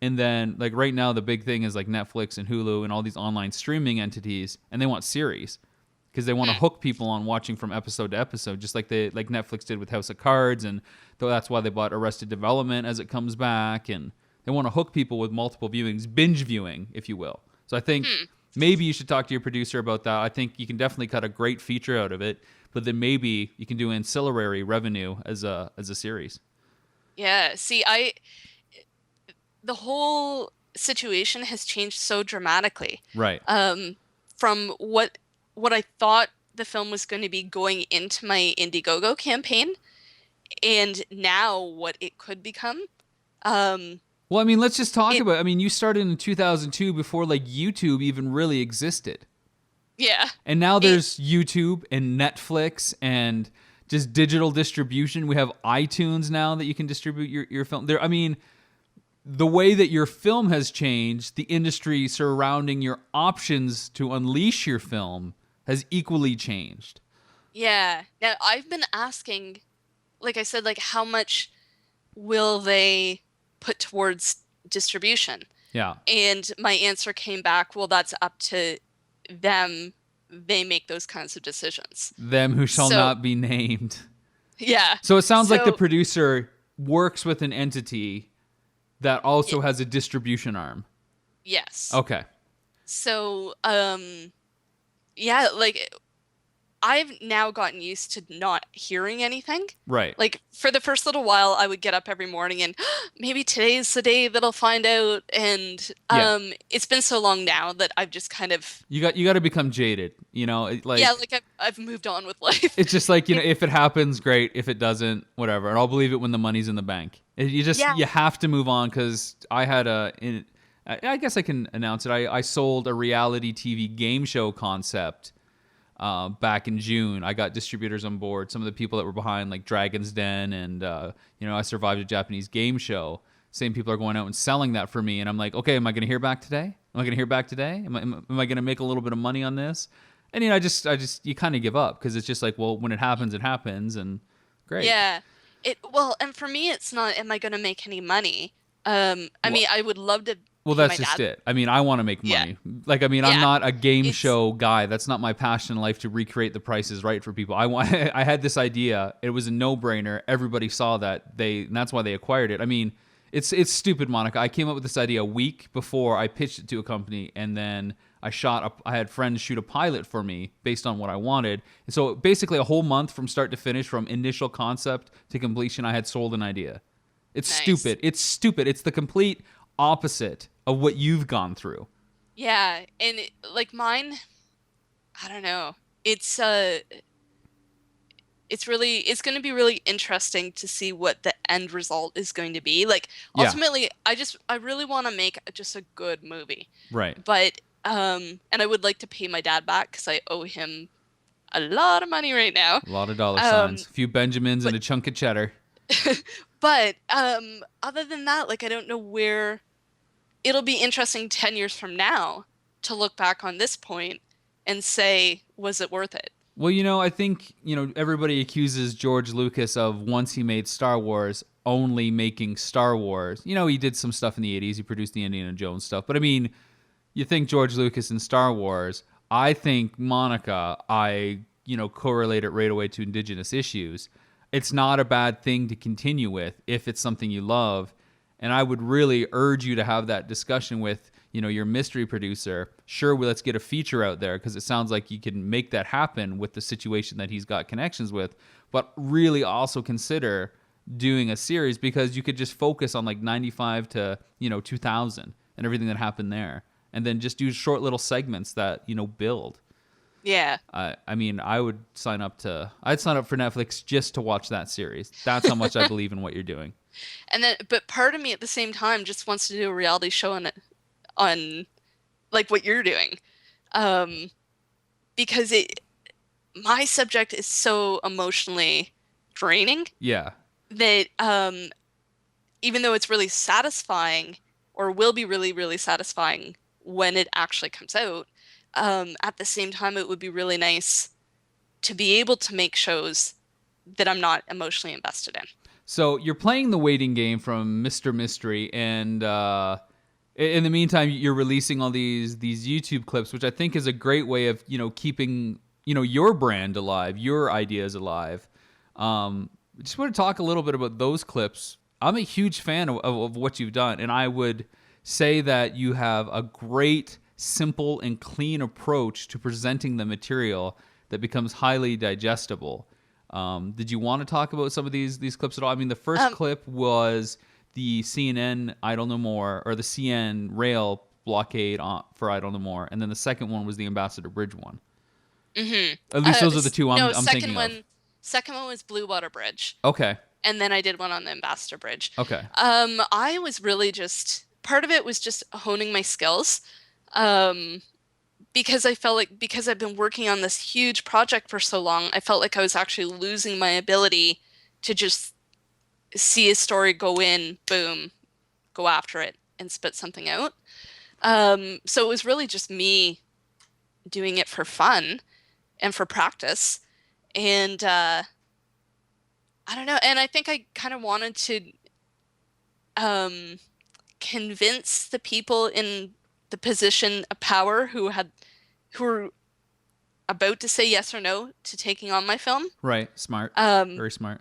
And then, like right now, the big thing is like Netflix and Hulu and all these online streaming entities, and they want series because they want to hook people on watching from episode to episode, just like Netflix did with House of Cards, and that's why they bought Arrested Development as it comes back, and they want to hook people with multiple viewings, binge viewing, if you will. So I think maybe you should talk to your producer about that. I think you can definitely cut a great feature out of it, but then maybe you can do ancillary revenue as a series. Yeah. See, the whole situation has changed so dramatically. Right. From what I thought the film was going to be going into my Indiegogo campaign, and now what it could become. Um, Well, I mean, let's just talk it about. I mean, you started in 2002 before like YouTube even really existed, yeah, and now it there's YouTube and Netflix and just digital distribution. We have iTunes now that you can distribute your film there. I mean, the way that your film has changed, the industry surrounding your options to unleash your film has equally changed. yeah. Now I've been asking, like I said, like how much will they put towards distribution? Yeah. And my answer came back, well, that's up to them. They make those kinds of decisions. Them who shall So, not be named. yeah. So it sounds like the So, producer works with an entity that also y- has a distribution arm. yes. Okay. So, yeah, like I've now gotten used to not hearing anything. Right. Like for the first little while, I would get up every morning and maybe today's the day that I'll find out. And Yeah. it's been so long now that I've just kind of, You got to become jaded. yeah, Like like I've moved on with life. it's just like It, if it happens, great. If it doesn't, whatever. And I'll believe it when the money's in the bank. yeah. You have to move on because I had I guess I can announce it. I sold a reality TV game show concept back in June. I got distributors on board. Some of the people that were behind like Dragon's Den and I Survived a Japanese Game Show. Same people are going out and selling that for me, and I'm like, okay, am I going to hear back today? Am I going to hear back today? Am I going to make a little bit of money on this? And I just you kind of give up because it's just like, well, when it happens, and great. Yeah. Well, and for me, it's not, am I going to make any money? I Well, mean, I would love to well, pay my that's just dad. it. I mean, I want to make Yeah. money. Like, I mean, I'm Yeah. not a game It's, show guy. That's not my passion in life to recreate the prices right for people. I want. I had this idea. It was a no-brainer. Everybody saw that. And that's why they acquired it. I mean, it's stupid, Monica. I came up with this idea a week before I pitched it to a company, and then I had friends shoot a pilot for me based on what I wanted. And so basically a whole month from start to finish, from initial concept to completion, I had sold an idea. It's nice. stupid. It's stupid. It's the complete opposite of what you've gone through. Yeah, and like mine, I don't know. It's it's going to be really interesting to see what the end result is going to be. Like Yeah, ultimately, I really want to make just a good movie. right. But and I would like to pay my dad back because I owe him a lot of money right now. A lot of dollar Um signs, a few Benjamins, and but a chunk of cheddar. but other than that, like I don't know where it'll be interesting 10 years from now to look back on this point and say, was it worth it? Well, I think, everybody accuses George Lucas of, once he made Star Wars, only making Star Wars. He did some stuff in the 80s. He produced the Indiana Jones stuff. But I mean, you think George Lucas and Star Wars. I think Monica, correlate it right away to Indigenous issues. It's not a bad thing to continue with if it's something you love. And I would really urge you to have that discussion with, your mystery producer. Sure, let's get a feature out there because it sounds like you can make that happen with the situation that he's got connections with. But really also consider doing a series because you could just focus on like 95 to, 2000 and everything that happened there. And then just do short little segments that, build. Yeah. I mean, I'd sign up for Netflix just to watch that series. That's how much I believe in what you're doing. And then, but part of me at the same time just wants to do a reality show on like what you're doing, because my subject is so emotionally draining Yeah. that even though it's really satisfying or will be really, really satisfying when it actually comes out, at the same time, it would be really nice to be able to make shows that I'm not emotionally invested in. So you're playing the waiting game from Mr. Mystery, and in the meantime, you're releasing all these YouTube clips, which I think is a great way of keeping your brand alive, your ideas alive. Just want to talk a little bit about those clips. I'm a huge fan of what you've done, and I would say that you have a great, simple, and clean approach to presenting the material that becomes highly digestible. Did you want to talk about some of these clips at all? I mean, the first clip was the CNN Idle No More, or the CN rail blockade for Idle No More, and then the second one was the Ambassador Bridge one. Mm-hmm. At least those are the two I'm second thinking one, of. second one was Blue Water Bridge. Okay. And then I did one on the Ambassador Bridge. Okay. I was really part of it was just honing my skills. Because I felt like, because I've been working on this huge project for so long, I felt like I was actually losing my ability to just see a story go in, boom, go after it and spit something out. So it was really just me doing it for fun and for practice. And I don't know. And I think I kind of wanted to convince the people in the position of power who were about to say yes or no to taking on my film. Right. Smart. Very smart.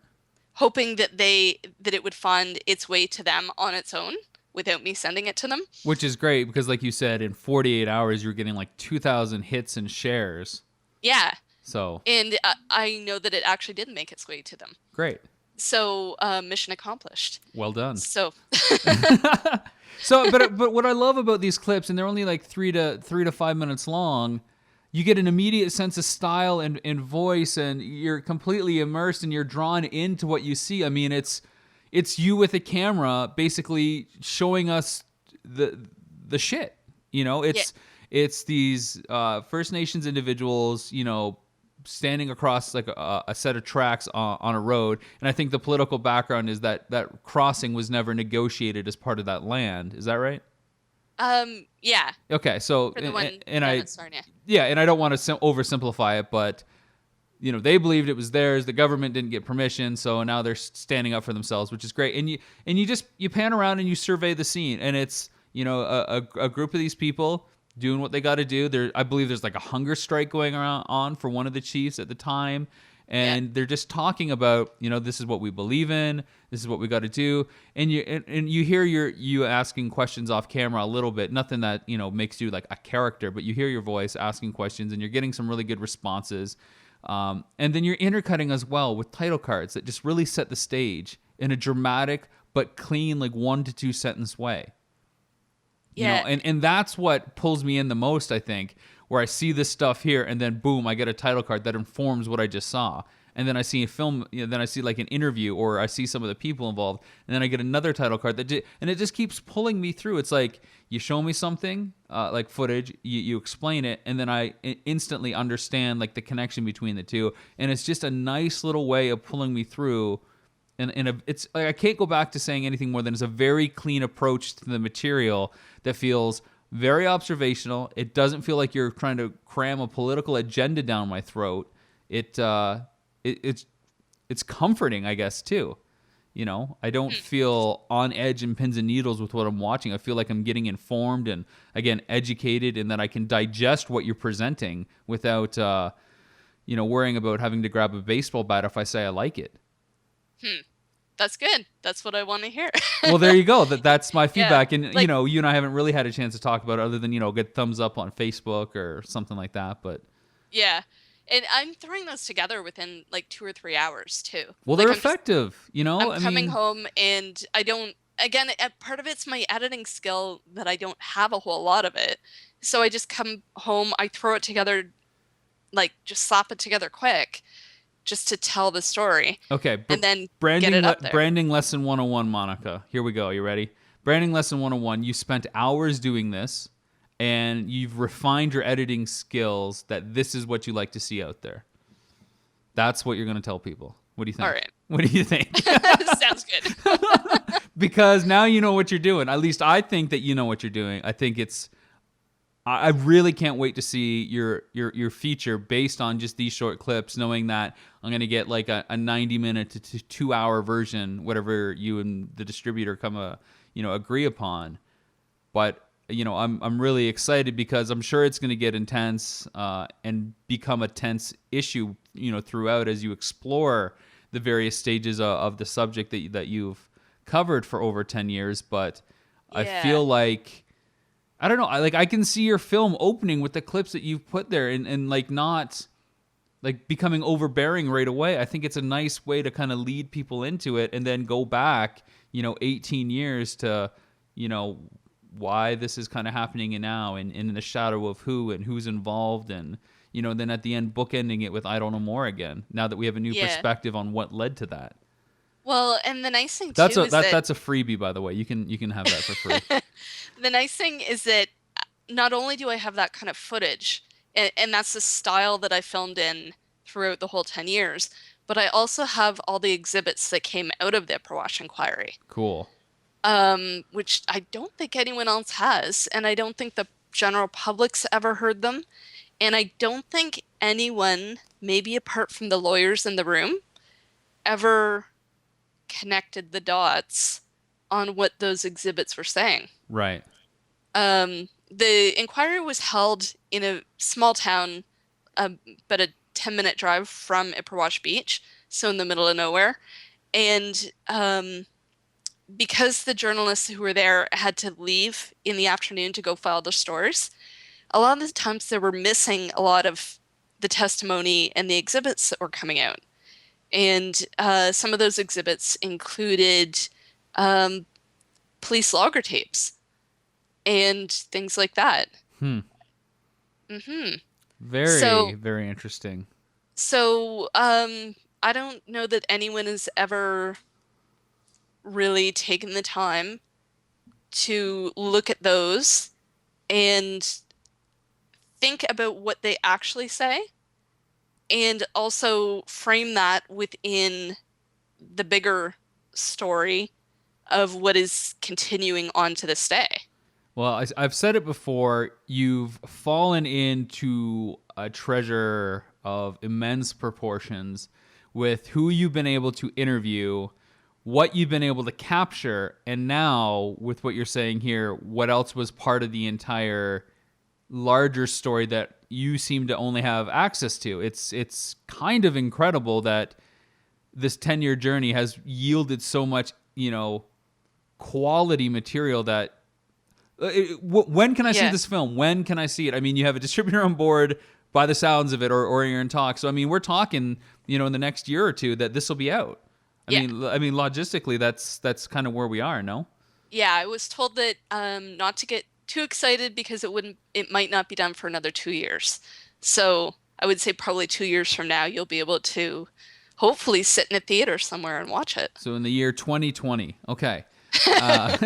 Hoping that it would find its way to them on its own without me sending it to them. Which is great because, like you said, in 48 hours, you're getting like 2,000 hits and shares. Yeah. So. And I know that it actually did make its way to them. Great. So mission accomplished. Well done. So. So, but what I love about these clips, and they're only like 3 to 5 minutes long, you get an immediate sense of style and voice, and you're completely immersed and you're drawn into what you see. I mean, it's you with a camera basically showing us the shit. It's these First Nations individuals, standing across like a set of tracks on a road. And I think the political background is that crossing was never negotiated as part of that land. Is that right? Yeah. Okay, so For the one and down I in Sarnia. yeah, and I don't want to oversimplify it, but they believed it was theirs. The government didn't get permission, so now they're standing up for themselves, which is great. And you pan around and you survey the scene, and it's a group of these people doing what they got to do. I believe there's like a hunger strike going on for one of the chiefs at the time. And they're just talking about, this is what we believe in. This is what we got to do. And you hear you asking questions off camera a little bit. Nothing that, makes you like a character, but you hear your voice asking questions and you're getting some really good responses. And then you're intercutting as well with title cards that just really set the stage in a dramatic but clean, like 1 to 2 sentence way. Yeah. and that's what pulls me in the most, I think, where I see this stuff here and then boom, I get a title card that informs what I just saw. And then I see a film, then I see like an interview, or I see some of the people involved, and then I get another title card and it just keeps pulling me through. It's like you show me something, like footage, you explain it, and then I instantly understand like the connection between the two, and it's just a nice little way of pulling me through. And it's like I can't go back to saying anything more than it's a very clean approach to the material that feels very observational. It doesn't feel like you're trying to cram a political agenda down my throat. It's comforting, I guess, too. I don't feel on edge and pins and needles with what I'm watching. I feel like I'm getting informed and, again, educated, and that I can digest what you're presenting without, worrying about having to grab a baseball bat if I say I like it. That's good. That's what I want to hear. Well, there you go. That's my Yeah. feedback. And, Like, you and I haven't really had a chance to talk about it other than, get thumbs up on Facebook or something like that. But yeah. And I'm throwing those together within like 2 or 3 hours too. well, Like they're I'm just effective. I'm coming home and I don't, again, part of it's my editing skill that I don't have a whole lot of it. So I just come home, I throw it together, like just slap it together quick just to tell the story Okay, and then get branding it up there. branding lesson 101, Monica. Here we go. You ready? Branding lesson 101. You spent hours doing this, and you've refined your editing skills that this is what you like to see out there. That's what you're going to tell people. What do you think? All right. What do you think? Sounds good. Because now you know what you're doing. At least I think that you know what you're doing. I think I really can't wait to see your feature based on just these short clips, knowing that I'm going to get like a 90-minute to 2-hour version, whatever you and the distributor agree upon. But I'm really excited because I'm sure it's going to get intense and become a tense issue throughout as you explore the various stages of the subject that you've covered for over 10 years. But I feel like, I don't know, I can see your film opening with the clips that you've put there and like not like becoming overbearing right away. I think it's a nice way to kind of lead people into it and then go back 18 years to why this is kind of happening now and in the shadow of who and who's involved, and then at the end bookending it with I don't know more again, now that we have a new perspective on what led to that. Well, and the nice thing too That's is that's a freebie, by the way. You can have that for free. the nice thing is that not only do I have that kind of footage, and that's the style that I filmed in throughout the whole 10 years, but I also have all the exhibits that came out of the Upper Wash Inquiry. Cool. Which I don't think anyone else has, and I don't think the general public's ever heard them, and I don't think anyone, maybe apart from the lawyers in the room, ever connected the dots on what those exhibits were saying. Right. The inquiry was held in a small town, but a 10-minute drive from Ipperwash Beach, so in the middle of nowhere. And because the journalists who were there had to leave in the afternoon to go file their stories, a lot of the times they were missing a lot of the testimony and the exhibits that were coming out. And some of those exhibits included police logger tapes and things like that. Very interesting. So I don't know that anyone has ever really taken the time to look at those and think about what they actually say, and also frame that within the bigger story of what is continuing on to this day. Well, I've said it before, you've fallen into a treasure of immense proportions with who you've been able to interview, what you've been able to capture, and now with what you're saying here, what else was part of the entire larger story that you seem to only have access to. It's kind of incredible that this 10-year journey has yielded so much, quality material that when can I see this film? When can I see it? I mean, you have a distributor on board by the sounds of it, or you're in talks. So, I mean, we're talking, in the next year or two that this will be out. I mean, logistically, that's kind of where we are, no? Yeah, I was told that not to get too excited because it might not be done for another 2 years. So I would say probably 2 years from now, you'll be able to hopefully sit in a theater somewhere and watch it. So in the year 2020. Okay. Uh,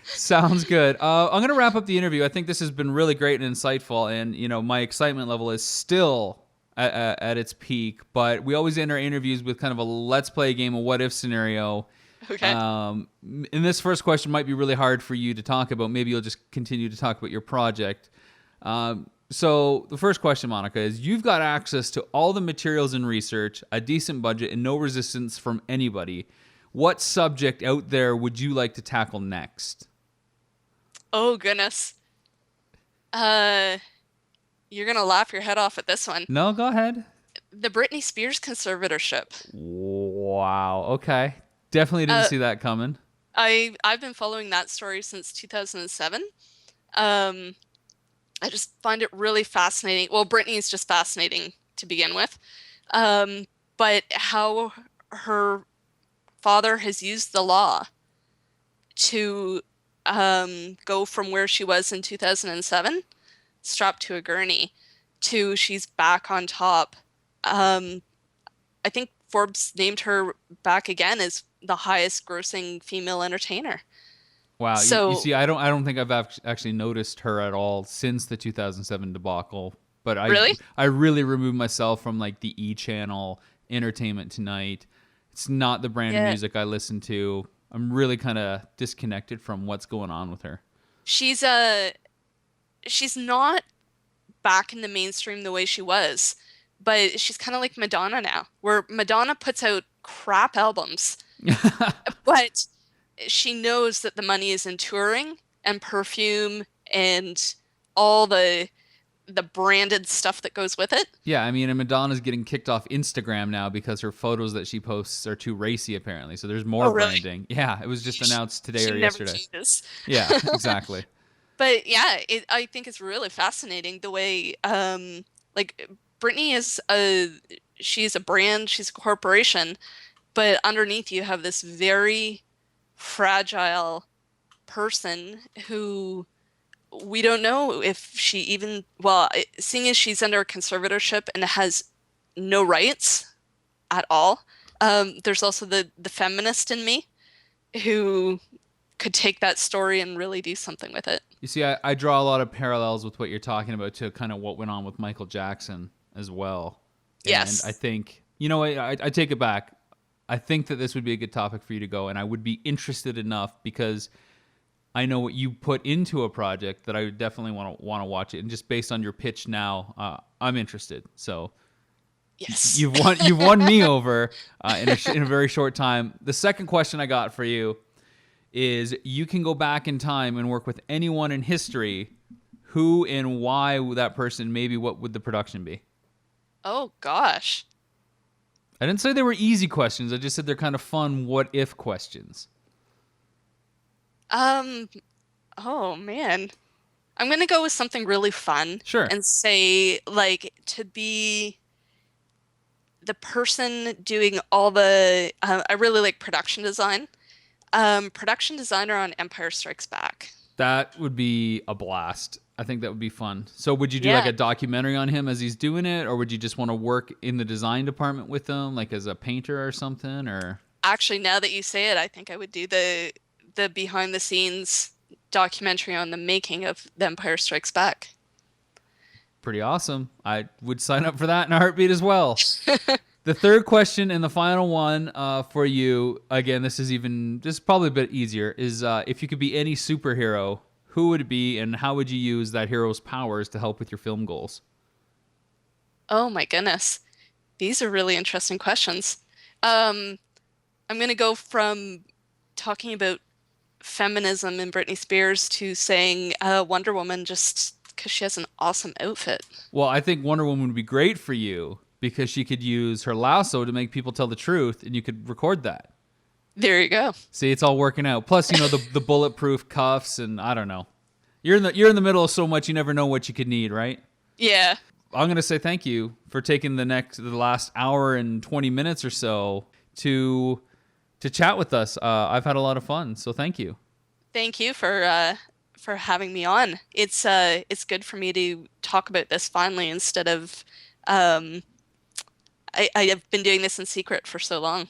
Sounds good. I'm going to wrap up the interview. I think this has been really great and insightful, and my excitement level is still at its peak. But we always end our interviews with kind of a let's play a game, a what if scenario. Okay. And this first question might be really hard for you to talk about. Maybe you'll just continue to talk about your project. So the first question, Monica, is you've got access to all the materials and research, a decent budget, and no resistance from anybody. What subject out there would you like to tackle next? Oh goodness. Uh, you're gonna laugh your head off at this one. No, go ahead. The Britney Spears conservatorship. Wow. Okay. Definitely didn't Uh, see that coming. I've been following that story since 2007. Um, I just find it really fascinating. Well, Britney is just fascinating to begin with. Um, but how her father has used the law to go from where she was in 2007, strapped to a gurney, to she's back on top. Um, I think Forbes named her back again as the highest grossing female entertainer. Wow. You So, see, I don't think I've actually noticed her at all since the 2007 debacle. But really? I really removed myself from like the E channel, Entertainment Tonight. It's not the brand of Yeah. music I listen to. I'm really kind of disconnected from what's going on with her. She's she's not back in the mainstream the way she was, but she's kind of like Madonna now, where Madonna puts out crap albums, but she knows that the money is in touring and perfume and all the branded stuff that goes with it. Yeah, I mean, and Madonna's getting kicked off Instagram now because her photos that she posts are too racy, apparently. So there's more Oh, really? branding. Yeah, it was just announced today She or never yesterday. changes. Yeah, exactly. But yeah, I think it's really fascinating the way like Britney is she's a brand, she's a corporation, but underneath you have this very fragile person who we don't know if she even, well, seeing as she's under a conservatorship and has no rights at all. There's also the feminist in me who could take that story and really do something with it. You see, I draw a lot of parallels with what you're talking about to kind of what went on with Michael Jackson as well. And I Yes. think, you know, I take it back. I think that this would be a good topic for you to go, and I would be interested enough because I know what you put into a project that I would definitely want to watch it. And just based on your pitch now, I'm interested. So Yes. you've won me over in a very short time. The second question I got for you is you can go back in time and work with anyone in history. Who and why would that person? Maybe what would the production be? Oh gosh. I didn't say they were easy questions. I just said they're kind of fun what if questions. Um, oh man. I'm gonna go with something really fun Sure. and say like to be the person doing all the I really like production design. Production designer on Empire Strikes Back. That would be a blast. I think that would be fun. So would you do like Yeah. a documentary on him as he's doing it, or would you just want to work in the design department with him, like as a painter or something? Or Actually, now that you say it, I think I would do the behind the scenes documentary on the making of The Empire Strikes Back. pretty awesome. I would sign up for that in a heartbeat as well. The third question and the final one for you, again, this is even just probably a bit easier, is if you could be any superhero, who would it be and how would you use that hero's powers to help with your film goals? Oh my goodness. These are really interesting questions. Um, I'm gonna go from talking about feminism in Britney Spears to saying Wonder Woman just because she has an awesome outfit. Well, I think Wonder Woman would be great for you because she could use her lasso to make people tell the truth and you could record that. There you go. See, it's all working out. Plus, the bulletproof cuffs and I don't know. You're in the middle of so much you never know what you could need, right? Yeah. I'm going to say thank you for taking the last hour and 20 minutes or so to chat with us. I've had a lot of fun, so thank you. Thank you for having me on. It's good for me to talk about this finally instead of um, I have been doing this in secret for so long.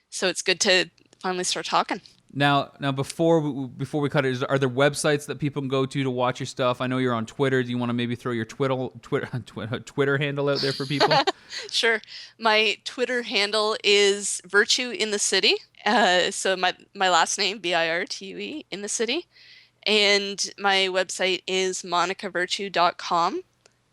So it's good to finally start talking. Now, before we cut it, are there websites that people can go to watch your stuff? I know you're on Twitter. Do you want to maybe throw your Twitter handle out there for people? Sure. My Twitter handle is Virtue in the City. So my last name, Birtue, in the city. And my website is monicavirtue.com.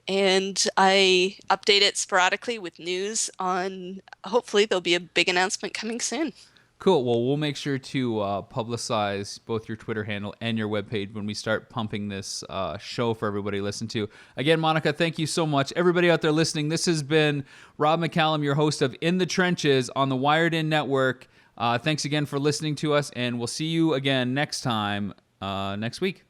And I update it sporadically with news on, hopefully there'll be a big announcement coming soon. Cool. Well, we'll make sure to publicize both your Twitter handle and your webpage when we start pumping this show for everybody to listen to. Again, Monica, thank you so much. Everybody out there listening, this has been Rob McCallum, your host of In the Trenches on the Wired In Network. Thanks again for listening to us, and we'll see you again next time, next week.